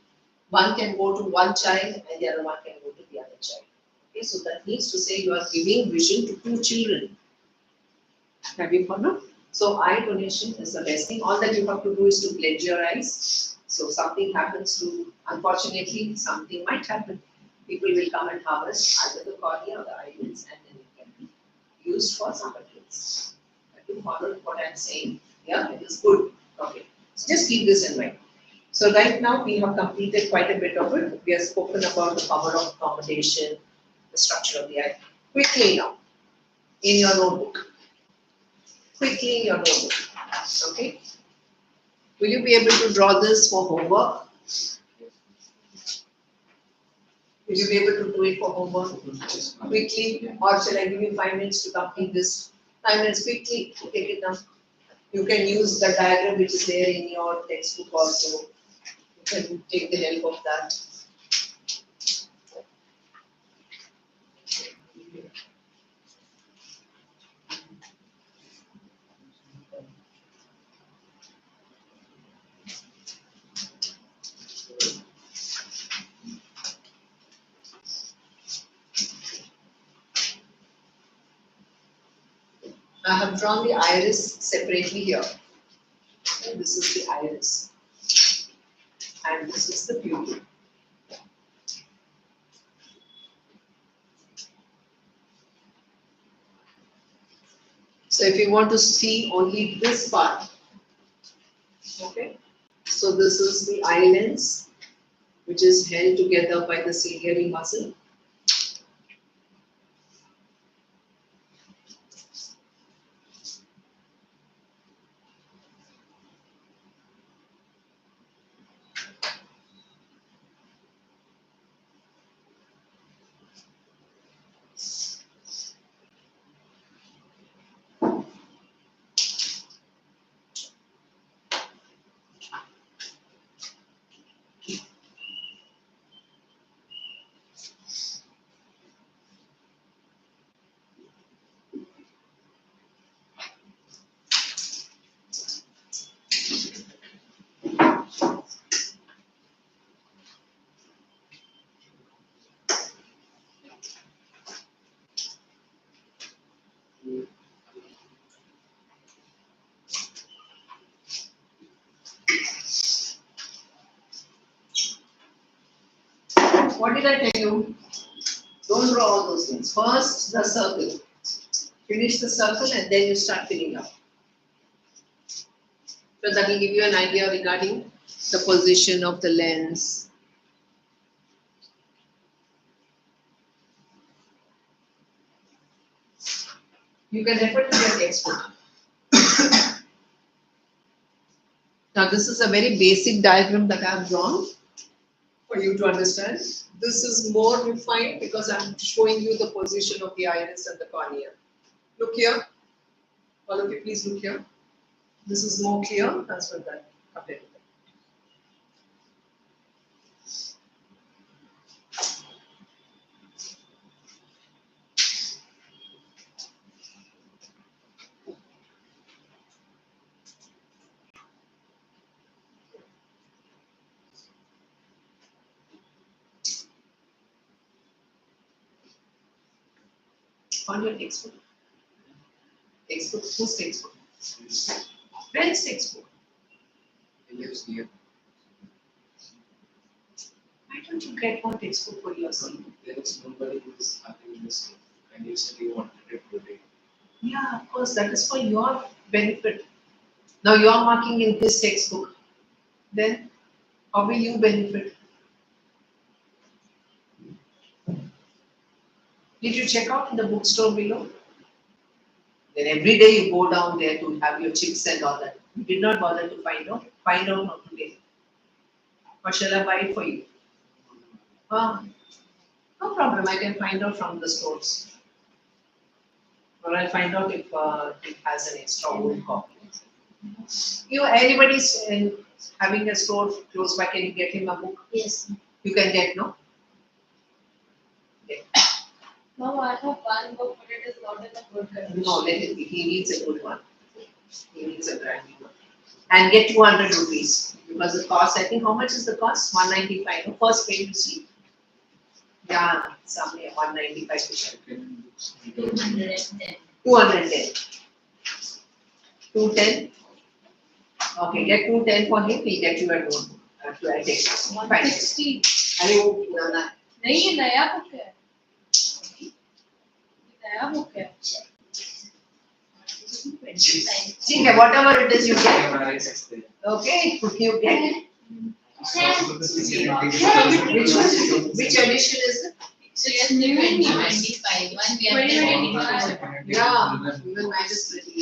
One can go to one child, and the other one can go to the other child. Okay, so that means to say you are giving vision to two children. Have you followed? So eye donation is the best thing. All that you have to do is to pledge your eyes. So something happens to, unfortunately, something might happen. People will come and harvest either the cornea or the eyelids, and then it can be used for somebody else. Have you followed what I'm saying? Yeah, it is good. Okay. So just keep this in mind. So right now we have completed quite a bit of it. We have spoken about the power of accommodation, the structure of the eye. Quickly now, in your notebook. Quickly in your notebook. Okay. Will you be able to draw this for homework? Will you be able to do it for homework quickly? Or shall I give you 5 minutes to complete this? 5 minutes quickly, take it down. You can use the diagram which is there in your textbook also. You can take the help of that. I have drawn the iris separately here. Okay, this is the iris. And this is the pupil. So if you want to see only this part, okay, so this is the eye lens, which is held together by the ciliary muscle. What did I tell you? Don't draw all those things. First, the circle. Finish the circle and then you start filling up. So that will give you an idea regarding the position of the lens. You can refer to your textbook. Now this is a very basic diagram that I have drawn for you to understand. This is more refined because I am showing you the position of the iris and the cornea. Look here. All of you please look here. This is more clear as well that compared to that. On your textbook. Textbook, whose textbook? Friend's textbook.
It lives here.
Why don't you get one textbook for yourself?
There is nobody who is having this, and you said you wanted it today.
Yeah, of course, that is for your benefit. Now you are marking in this textbook. Then how will you benefit? Did you check out in the bookstore below? Then every day you go down there to have your chips and all that. You did not bother to find out. Find out not today. Or shall I buy it for you? Ah, no problem. I can find out from the stores. Or I'll find out if it has an extra old copy. Anybody's having a store close by, can you get him a book?
Yes.
You can get, no?
No, I have one book, but it is not in a good condition.
No, let it be. He needs a good one. He needs a brand new one. And get 200 rupees. Because the cost, I think, how much is the cost? 195. No? First page you see. Yeah, somewhere 195.
Second books,
210.
210. 210. Okay, get 210 for him. We'll get you a note. To a text.
160.
अरे वो पुराना है.
नहीं ये नया book है नया book है
ठीक है, whatever it is you get.
हमारे सस्ते.
Okay, you get. Which edition is it?
So yes, 2025. One we have 2025.
Yeah, even mine is pretty.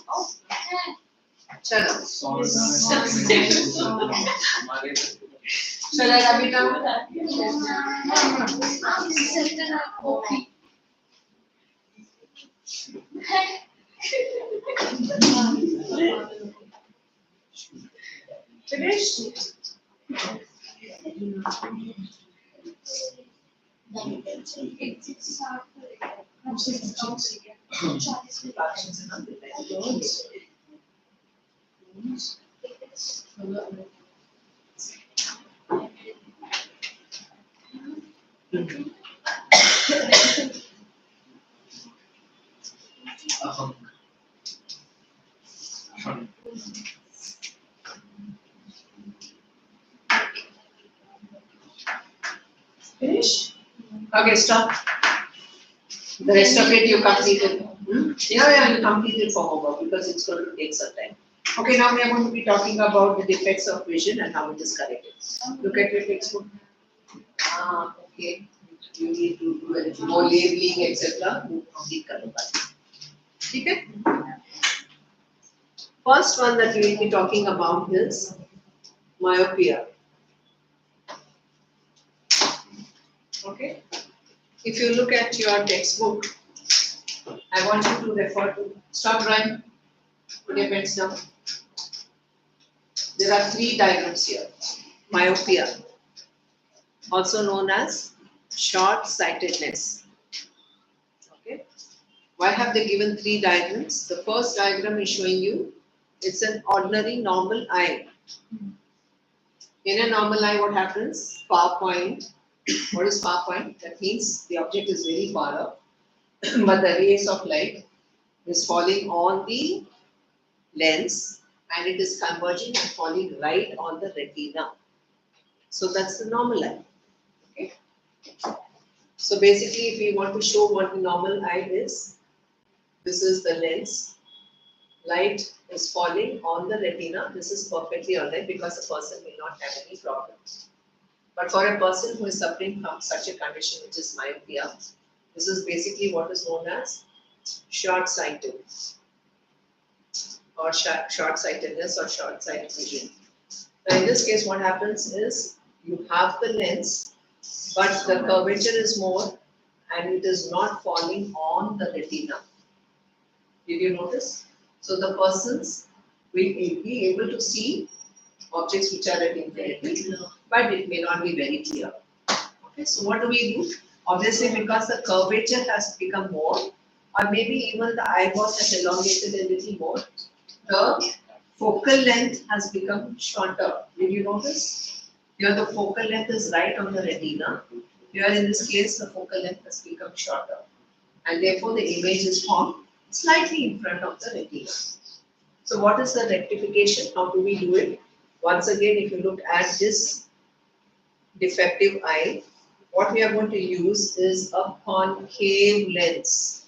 Oh, चलो.
हमारे
Shall I rub it down? Finished? Finish? Okay, stop. The rest of it you completed. Yeah, you completed for homework because it's going to take some time. Okay, now we are going to be talking about the defects of vision and how it is corrected. Look at your textbook. Okay. You need to do a little more labeling, etc. Complete करूँगा. ठीक है? First one that we will be talking about is myopia. Okay? If you look at your textbook, I want you to refer to, stop drawing, put your pens down. There are three diagrams here. Myopia, also known as short-sightedness. Okay? Why have they given three diagrams? The first diagram is showing you, it's an ordinary normal eye. In a normal eye, what happens? Far point. What is far point? That means the object is very far up, but the rays of light is falling on the lens and it is converging and falling right on the retina. So that's the normal eye. Okay. So basically, if we want to show what the normal eye is, this is the lens. Light is falling on the retina. This is perfectly alright because the person will not have any problems. But for a person who is suffering from such a condition, which is myopia, this is basically what is known as short-sighted. or short-sightedness or short-sighted vision. Now in this case, what happens is you have the lens, but the curvature is more and it is not falling on the retina. Did you notice? So the persons will be able to see objects which are at infinity, but it may not be very clear. Okay, so what do? Obviously, because the curvature has become more, or maybe even the eyeballs has elongated a little more, the focal length has become shorter. Did you notice? Here the focal length is right on the retina. Here in this case, the focal length has become shorter. And therefore, the image is formed slightly in front of the retina. So what is the rectification? How do we do it? Once again, if you look at this defective eye, what we are going to use is a concave lens.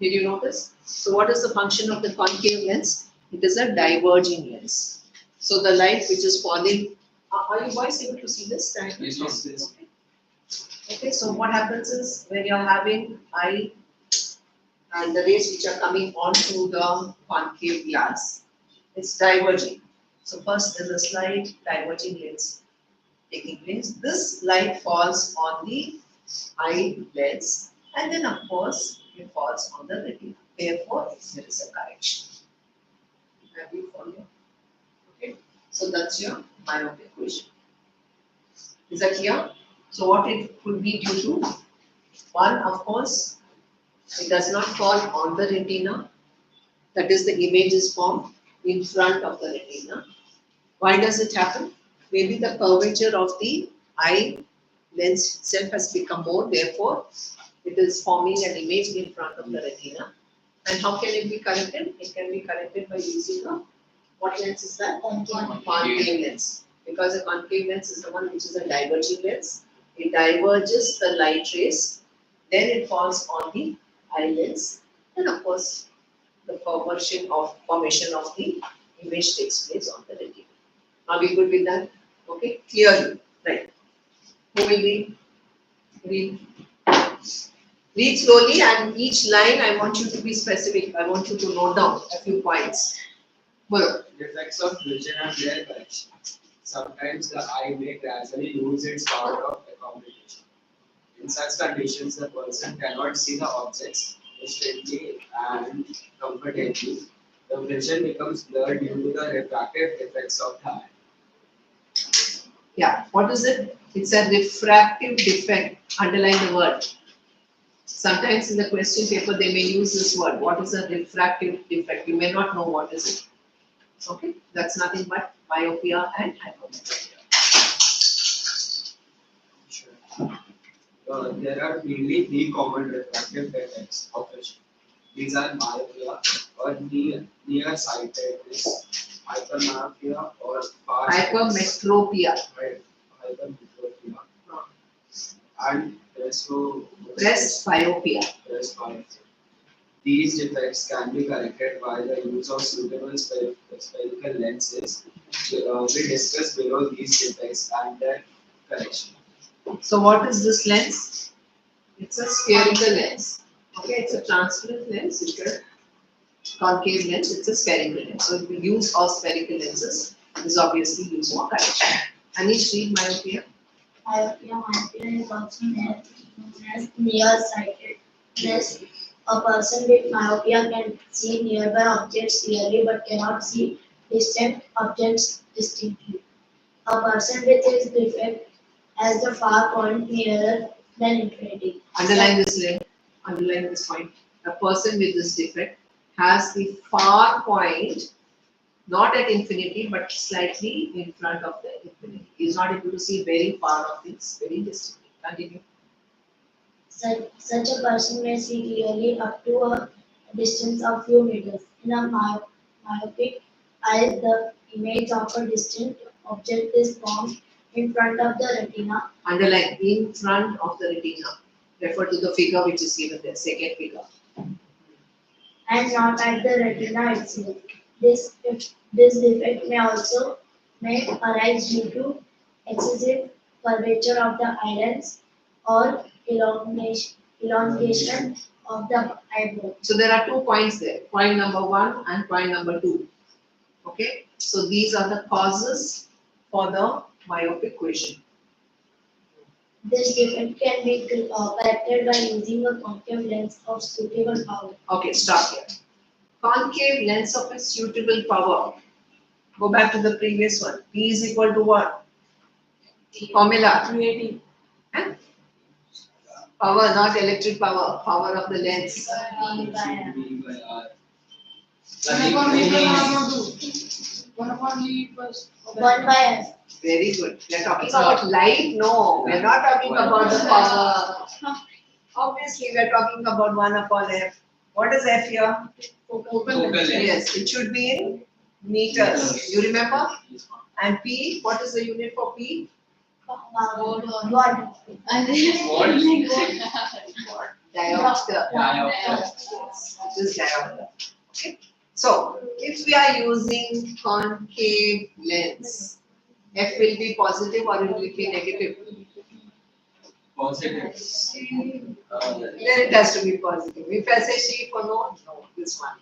Did you notice? So what is the function of the concave lens? It is a diverging lens. So the light which is falling, are you guys able to see this?
Yes.
Okay, so what happens is when you are having eye and the rays which are coming onto the concave glass, it's diverging. So first there's a slight diverging lens taking place. This light falls on the eye lens and then of course it falls on the retina. Therefore, there is a correction. Have you followed? Okay, so that's your myopic equation. Is that clear? So what it could be due to? One, of course, it does not fall on the retina. That is, the image is formed in front of the retina. Why does it happen? Maybe the curvature of the eye lens itself has become more, therefore, it is forming an image in front of the retina. And how can it be corrected? It can be corrected by using a, what lens is that? Concave lens. Because a concave lens is the one which is a diverging lens. It diverges the light rays, then it falls on the eye lens, and of course, the formation of the image takes place on the retina. Are we good with that? Okay, clearly, right. Who will read? Read slowly, and each line I want you to be specific. I want you to note down a few points. Well,
Defects of vision and their correction. Sometimes the eye may gradually lose its power of accommodation. In such conditions, the person cannot see the objects distinctly and comfortably. The vision becomes blurred due to the refractive effects of the eye.
yeah, what is it? It's a refractive defect. Underline the word. Sometimes in the question paper they may use this word. What is a refractive defect? You may not know what is it. Okay, that's nothing but myopia and hypermetropia.
There are mainly three common refractive defects of vision. These are myopia or nearsightedness, hypermetropia or far
Hypermetropia.
hypermetropia, and
Presbyopia.
presbyopia. These defects can be corrected by the use of suitable spherical lenses. We discuss below these defects and their correction.
So what is this lens? It's a spherical lens. Okay, it's a transparent lens. It's a concave lens. It's a spherical lens. So the use of spherical lenses is obviously used for correction. Anish, read myopia.
Myopia is also known as nearsightedness. A person with myopia can see nearby objects clearly but cannot see distant objects distinctly. A person with this defect has the far point nearer than infinity.
Underline this line. Underline this point. A person with this defect has the far point not at infinity but slightly in front of the infinity. He is not able to see very far of things, very distantly. Continue.
Such a person may see clearly up to a distance of few meters. In a myopic eye, the image of a distant object is formed in front of the retina.
Underline in front of the retina. Refer to the figure which is given there, second figure.
And not at the retina itself. This defect may arise due to excessive curvature of the eye lens or elongation of the eyeball.
So there are 2 points there, point number 1 and point number 2. Okay, so these are the causes for the myopic vision.
This defect can be corrected by using a concave lens of suitable power.
Okay, stop here. Concave lens of a suitable power. Go back to the previous one. P is equal to what? Formula. Huh? Power, not electric power. Power of the lens.
One by F.
Very good. We are talking about light. No, we are not talking about the power. Obviously, we are talking about 1 upon F. What is F here?
Focal length.
Yes, it should be in meters. You remember? And P, what is the unit for P?
One.
Diopter. This is diopter. Okay. So, if we are using concave lens, F will be positive or it will be negative?
Positive.
Then it has to be positive. If I say sheep or no, this one.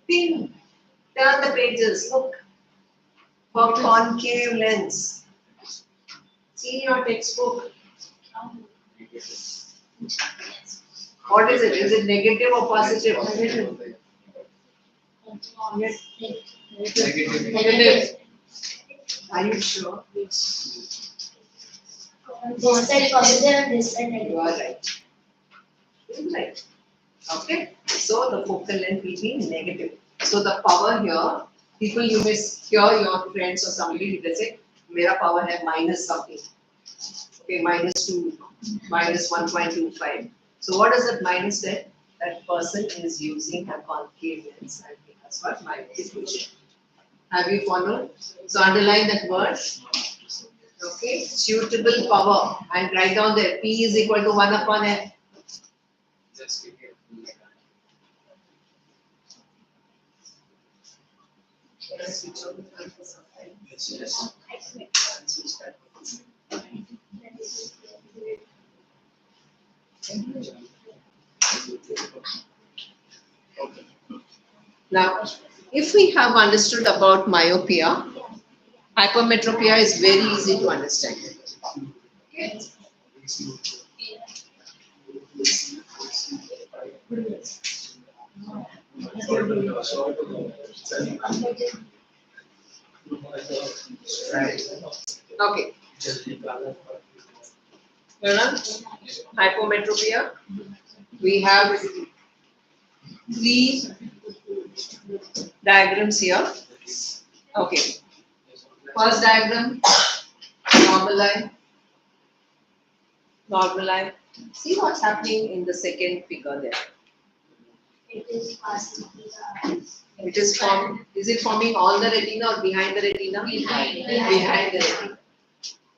Pin. Turn the pages. Look. For concave lens. See your textbook. What is it? Is it negative or positive? Yes.
Negative.
Are you sure?
This side positive and this side negative.
You are right. You are right. Okay. So the focal length will be negative. So the power here, people you may hear your friends or somebody they say, "Mera power hai minus something." Okay, -2, -1.25. So what does that minus say? That person is using a concave lens and that's what myopic vision. Have you followed? So underline that word. Okay, suitable power and write down there P is equal to 1 upon F.
Just take it.
Switch on the fan for some time.
Yes.
Switch that. Now, if we have understood about myopia, hypermetropia is very easy to understand. Okay. Okay. Hypometropia. We have 3 diagrams here. Okay. First diagram, normal eye. Normal eye. See what's happening in the second figure there.
It is passing through the eyes.
It is it forming on the retina or behind the retina?
Behind.
Behind the retina.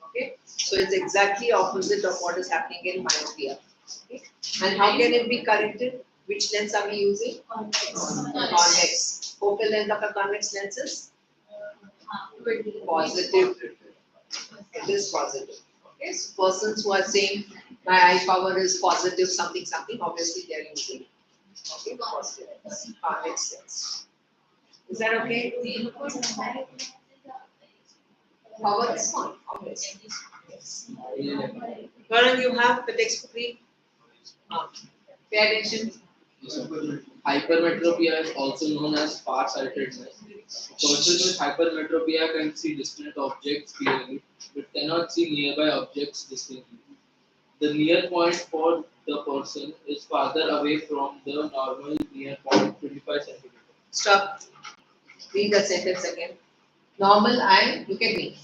Okay. So it's exactly opposite of what is happening in myopia. Okay. And how can it be corrected? Which lens are we using? Convex. Focal length of a convex lens is positive. It is positive. Okay. So persons who are saying my eye power is positive something something, obviously they are using positive lens, convex lens. Is that okay? Power is on, obviously. Yes. Karan, you have the textbook read. Pay attention.
Hypermetropia is also known as farsightedness. A person with hypermetropia can see distant objects clearly, but cannot see nearby objects distinctly. The near point for the person is farther away from the normal near point 25 cm.
Stop. Read the sentence again. Normal eye, look at me.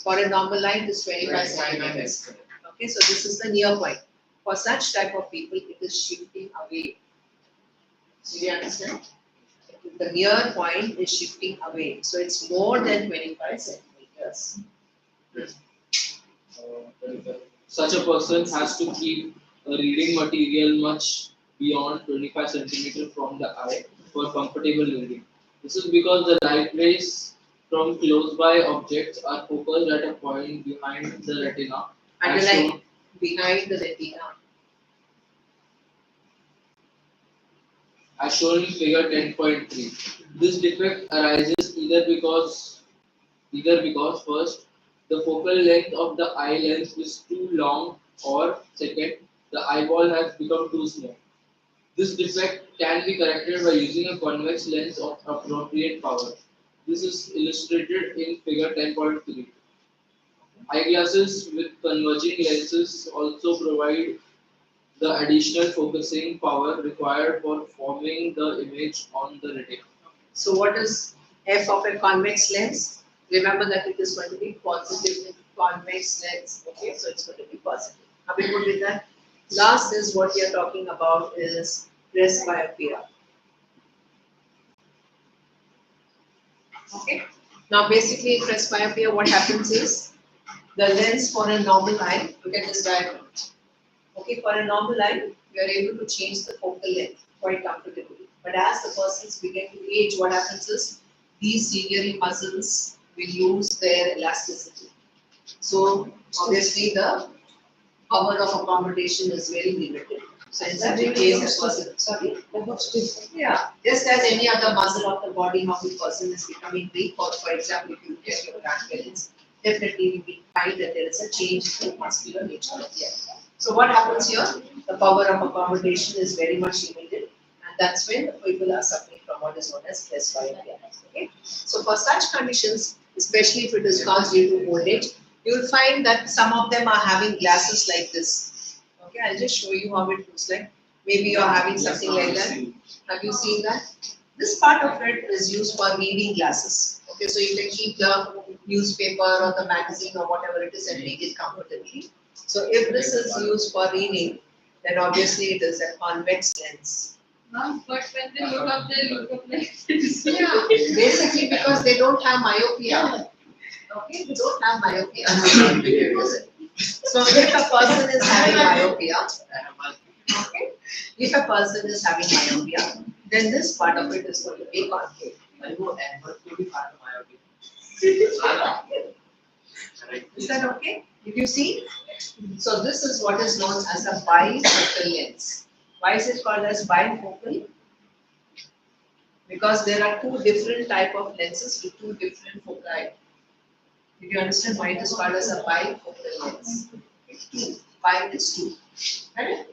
For a normal eye, it is 25 centimeters. Okay, so this is the near point. For such type of people, it is shifting away. Do you understand? The near point is shifting away. So it's more than 25 centimeters.
Such a person has to keep a reading material much beyond 25 cm from the eye for comfortable reading. This is because the light rays from close by objects are focused at a point behind the retina. as
Underline
shown-
behind the retina.
as shown in figure 10.3. This defect arises either because first, the focal length of the eye lens is too long, or second, the eyeball has become too small. This defect can be corrected by using a convex lens of appropriate power. This is illustrated in figure 10.3. Eyeglasses with converging lenses also provide the additional focusing power required for forming the image on the retina.
So what is f of a convex lens? Remember that it is going to be positive in convex lens. Okay, so it's going to be positive. Are we good with that? Last is what we are talking about is presbyopia. Okay. Now basically in presbyopia what happens is the lens for a normal eye, look at this diagram. Okay, for a normal eye, we are able to change the focal length quite comfortably. But as the persons begin to age, what happens is these ciliary muscles will lose their elasticity. So obviously the power of accommodation is very limited. So in such a case, the person, sorry? Yeah, just as any other muscle of the body, how the person is becoming weak, or for example, if you look at your grandparents, definitely you will find that there is a change in the muscular nature of the eye. So what happens here? The power of accommodation is very much limited, and that's when the people are suffering from what is known as presbyopia. Okay? So for such conditions, especially if it is caused due to old age, you will find that some of them are having glasses like this. Okay, I'll just show you how it looks like. Maybe you're having something like that. Have you seen that? This part of it is used for reading glasses. Okay, so you can keep the newspaper or the magazine or whatever it is and read it comfortably. So if this is used for reading, then obviously it is a convex lens.
But when they look up, they look up like this.
Yeah, basically because they don't have myopia. Okay, they don't have myopia. So if a person is having myopia, okay, if a person is having myopia, then this part of it is going to be concave. Is that okay? Did you see? So this is what is known as a bifocal lens. Why is it called as bifocal? Because there are two different type of lenses with two different foci. Did you understand why it is called as a bifocal lens? Two. Bi is two. Right?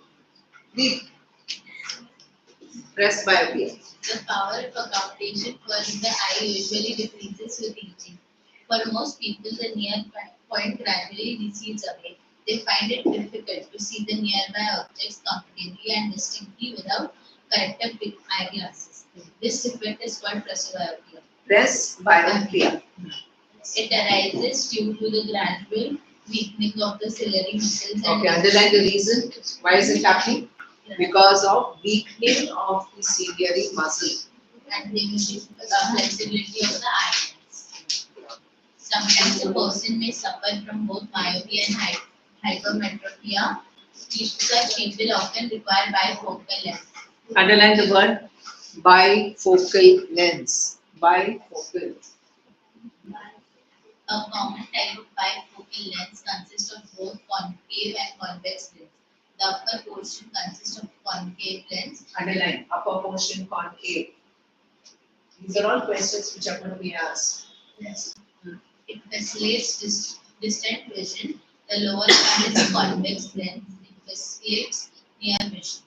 The presbyopia.
The power of accommodation for the eye usually decreases with aging. For most people, the near point gradually recedes away. They find it difficult to see the nearby objects comfortably and distinctly without corrective eyeglasses. This defect is called presbyopia.
Presbyopia.
It arises due to the gradual weakening of the ciliary muscles and
Okay, underline the reason. Why is it happening? Because of weakening of the ciliary muscle.
and the flexibility of the eyelids. Sometimes a person may suffer from both myopia and hypermetropia. Such people often require bifocal lens.
Underline the word bifocal lens. Bifocal.
A common type of bifocal lens consists of both concave and convex lens. The upper portion consists of concave lens.
Underline upper portion concave. These are all questions which are going to be asked.
Yes. It facilitates distant vision. The lower part is a convex lens. It facilitates near vision.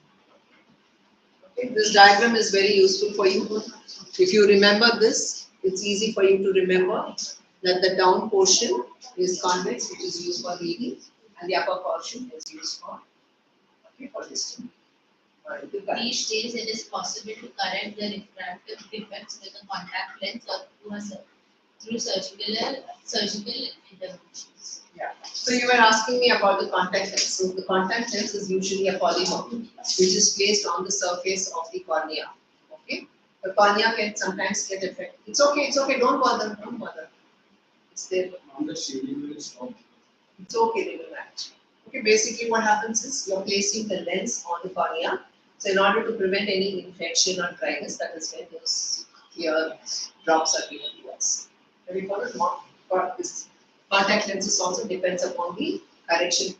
Okay, this diagram is very useful for you. If you remember this, it's easy for you to remember that the down portion is convex, which is used for reading, and the upper portion is used for distant.
These days, it is possible to correct the refractive defects with a contact lens or through surgical interventions.
Yeah. So you were asking me about the contact lens. So the contact lens is usually a polymer which is placed on the surface of the cornea. Okay. The cornea can sometimes get affected. It's okay. Don't bother. It's there. It's okay. They will match. Okay. Basically, what happens is you're placing the lens on the cornea. So in order to prevent any infection or dryness, that is when those here drops are given to us. Have you got it? Got this. Contact lenses also depends upon the correction,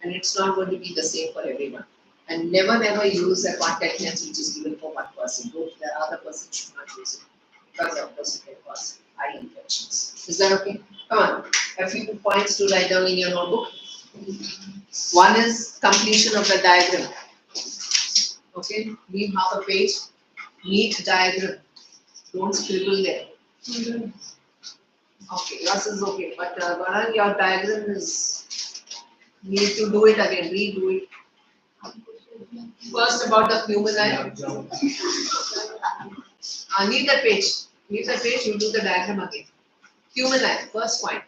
and it's not going to be the same for everyone. And never use a contact lens which is given for one person. The other person should not use it. Because of course it can cause eye infections. Is that okay? Come on. A few points to write down in your notebook. One is completion of the diagram. Okay, leave half a page. Neat diagram. Don't scribble there. Okay, yours is okay, but Ganan, your diagram is, need to do it again, redo it. First about the human eye. Leave that page. Leave that page, you do the diagram again. Human eye, first point.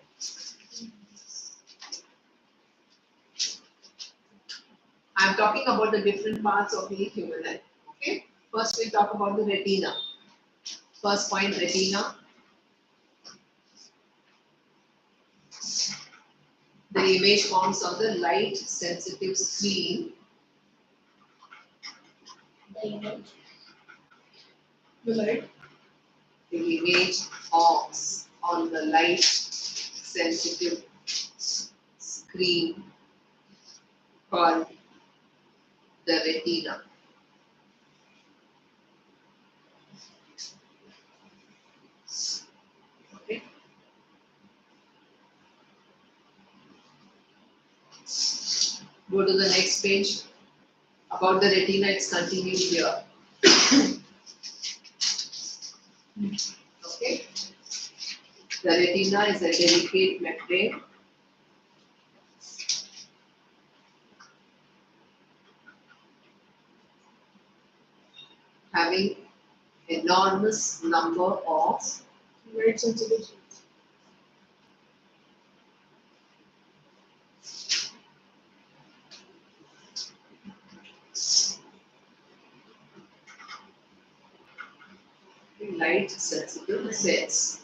I'm talking about the different parts of the human eye. Okay, first we talk about the retina. First point, retina. The image forms of the light sensitive screen.
The image.
The light. The image forms on the light sensitive screen called the retina. Okay. Go to the next page. About the retina, it's continued here. Okay. The retina is a delicate membrane having enormous number of
Light sensitive.
light sensitive cells.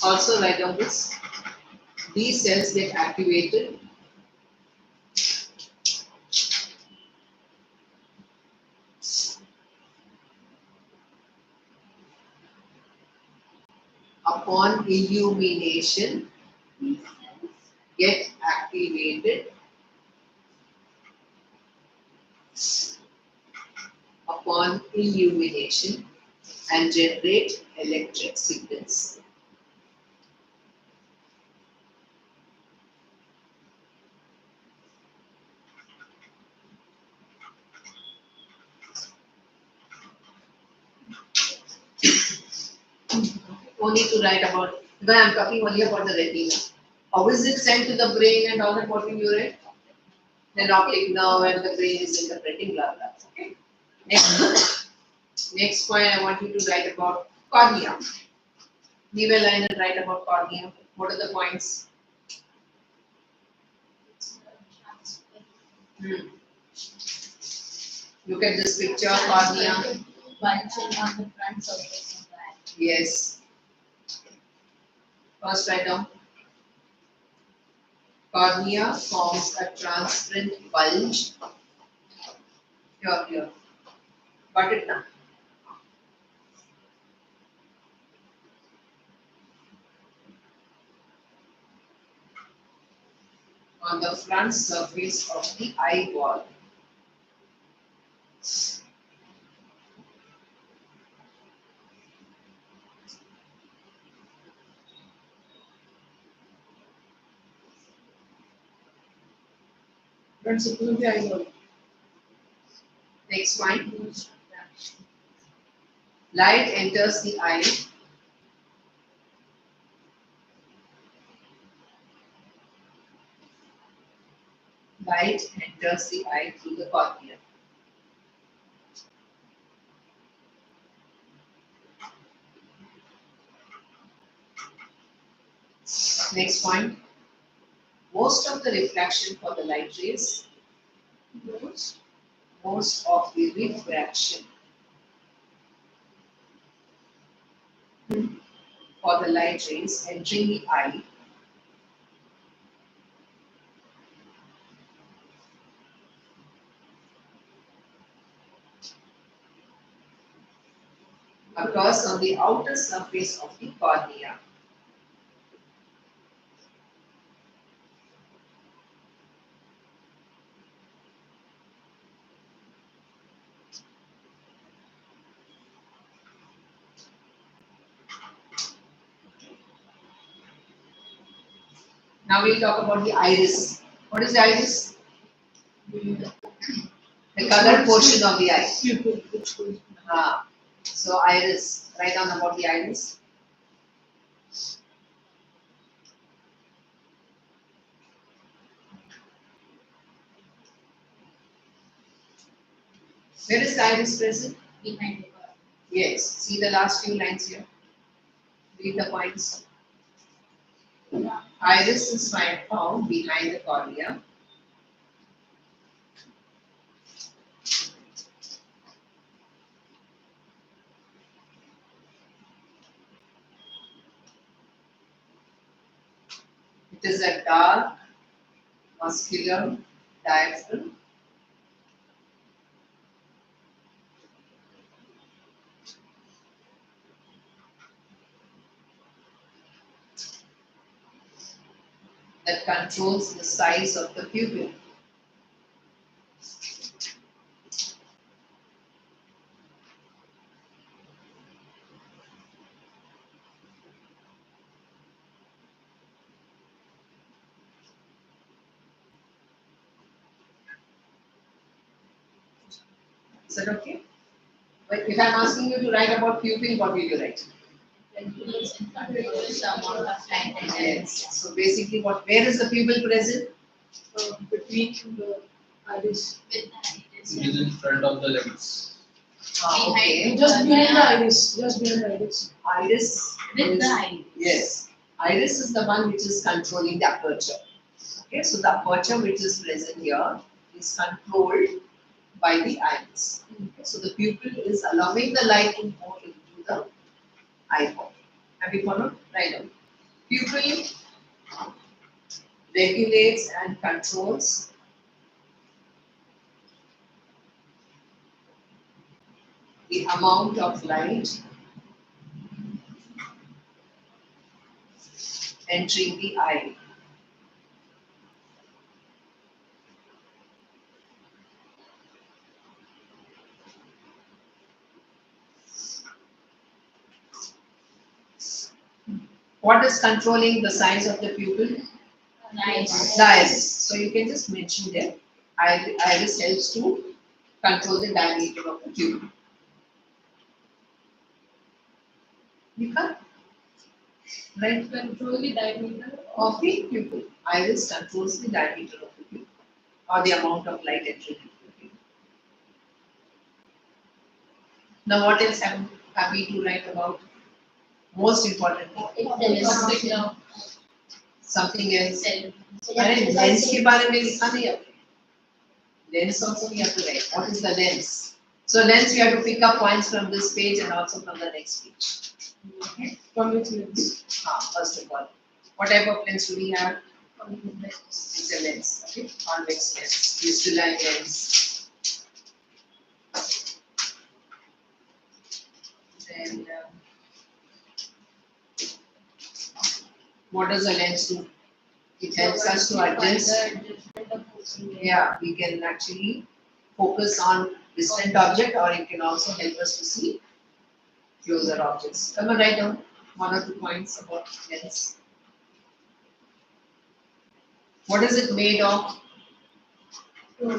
Also write down this. These cells get activated upon illumination, get activated upon illumination and generate electric signals. Only to write about, because I am talking only about the retina. How is it sent to the brain and all that what you read? Then optic nerve and the brain is interpreting blah blah. Okay. Next point I want you to write about cornea. Leave a line and write about cornea. What are the points? Look at this picture, cornea.
Bunching on the front surface of the eye.
Yes. First write down. Cornea forms a transparent bulge. Here. Got it now? On the front surface of the eyeball.
Front surface of the eyeball.
Next point. Light enters the eye. Light enters the eye through the cornea. Next point. Most of the refraction for the light rays, most of the refraction for the light rays entering the eye occurs on the outer surface of the cornea. Now we'll talk about the iris. What is the iris? The colored portion of the eye. So iris, write down about the iris. Where is the iris present?
Behind the cornea.
Yes, see the last few lines here. Read the points. Iris is found behind the cornea. It is a dark, muscular diaphragm. That controls the size of the pupil. Is that okay? But if I'm asking you to write about pupil, what will you write?
Controls and controls the amount of light and
Yes. So basically, where is the pupil present?
Between the iris.
with the iris.
It is in front of the lens.
Okay.
Just behind the iris. Just behind the iris.
Iris.
With
is-
the iris.
Yes. Iris is the one which is controlling the aperture. Okay, so the aperture which is present here is controlled by the iris. Okay, so the pupil is allowing the light to go into the eyeball. Have you followed? Right now. Pupil regulates and controls the amount of light entering the eye. What is controlling the size of the pupil?
Iris.
The iris. So you can just mention there. Iris helps to control the diameter of the pupil. You can right
Control the diameter
of the pupil. Iris controls the diameter of the pupil or the amount of light entering the pupil. Now what else have we to write about? Most importantly,
It's
of
something else.
the
अरे lens के बारे में लिखा नहीं आपने lens also we have to write what is the lens so lens you have to pick up points from this page and also from the next page okay
Convex lens.
first of all what type of lens do we have it's a lens okay convex lens crystalline lens and what does a lens do? It helps us to adjust. Yeah, we can actually focus on distant object or it can also help us to see closer objects. Come on, write down 1 or 2 points about lens. What is it made of?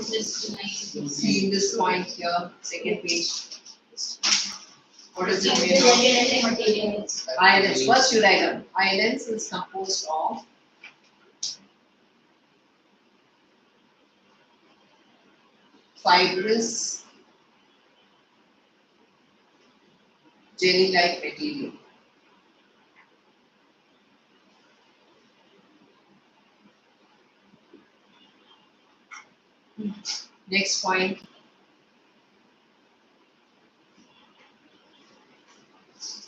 See in this point here, second page. What is it made of? Eye lens. First you write down. Eye lens is composed of fibrous jelly-like material. Next point.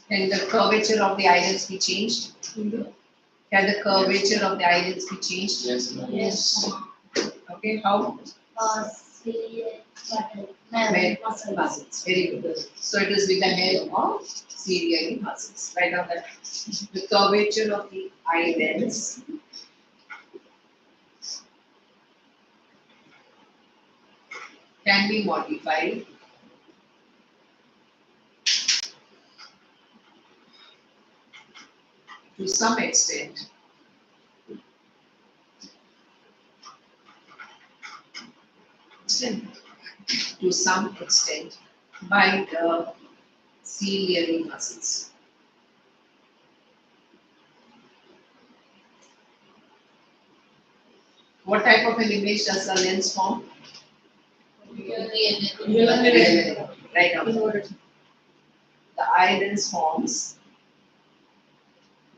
Can the curvature of the eyelids be changed? Can the curvature of the eyelids be changed?
Yes, ma'am.
Yes.
Okay, how?
Say
Muscles. Very good. So it is with the help of ciliary muscles. Write down that. The curvature of the eye lens can be modified to some extent by the ciliary muscles. What type of an image does the lens form? Right now. The eye lens forms.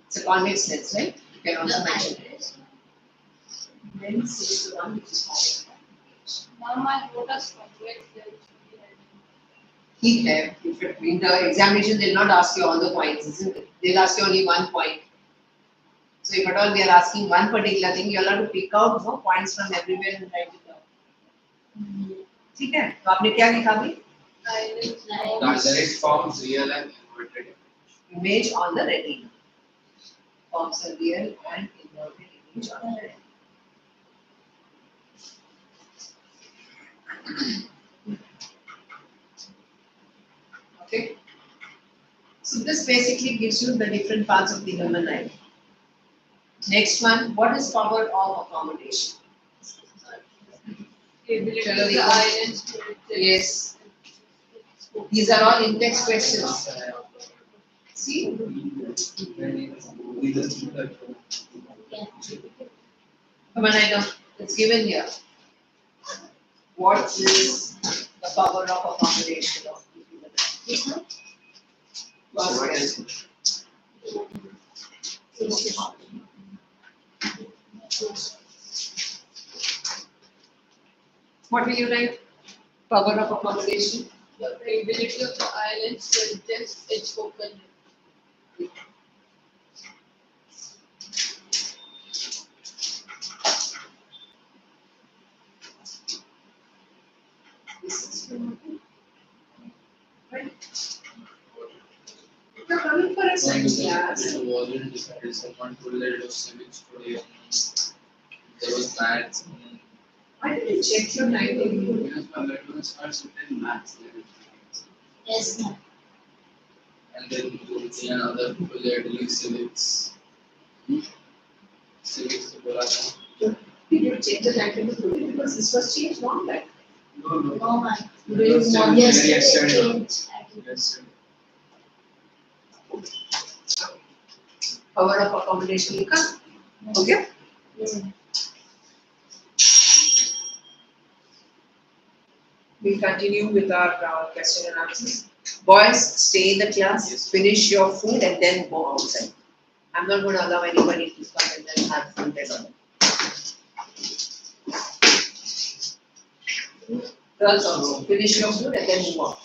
It's a convex lens, right? You can also mention it. Lens is the one which is forming.
Now my lotus complex lens.
ठीक है, if in the examination they'll not ask you all the points, isn't it? They'll ask you only one point. So if at all we are asking one particular thing, you'll have to pick out no points from everywhere and write it down. ठीक है? तो आपने क्या लिखा भी?
It forms real and inverted
Image on the retina. Forms a real and inverted image on the retina. Okay. So this basically gives you the different parts of the human eye. Next one, what is power of accommodation?
Ability of the eye lens to detect.
Yes. These are all in-text questions. See? Come on, I know. It's given here. What is the power of accommodation of the human eye? Last question. What will you write? Power of accommodation?
The ability of the eye lens to adjust its focal length.
Right. You're coming for a science class.
It wasn't decided. Someone told that it was civics today. There was maths.
Why did you check your timetable?
Because my letter was starts with maths.
Yes, ma'am.
And then me and other people they are doing civics. Civics to bola tha.
Did you check the timetable today? Because this was changed long back.
No.
No, ma'am.
It was still very
Yesterday
extended.
changed.
Yes.
Power of accommodation लिखा? हो गया? We'll continue with our question and answers. Boys, stay in the class,
Yes.
finish your food and then go outside. I'm not going to allow anybody to come and then have food and all. Girls also, finish your food and then move on.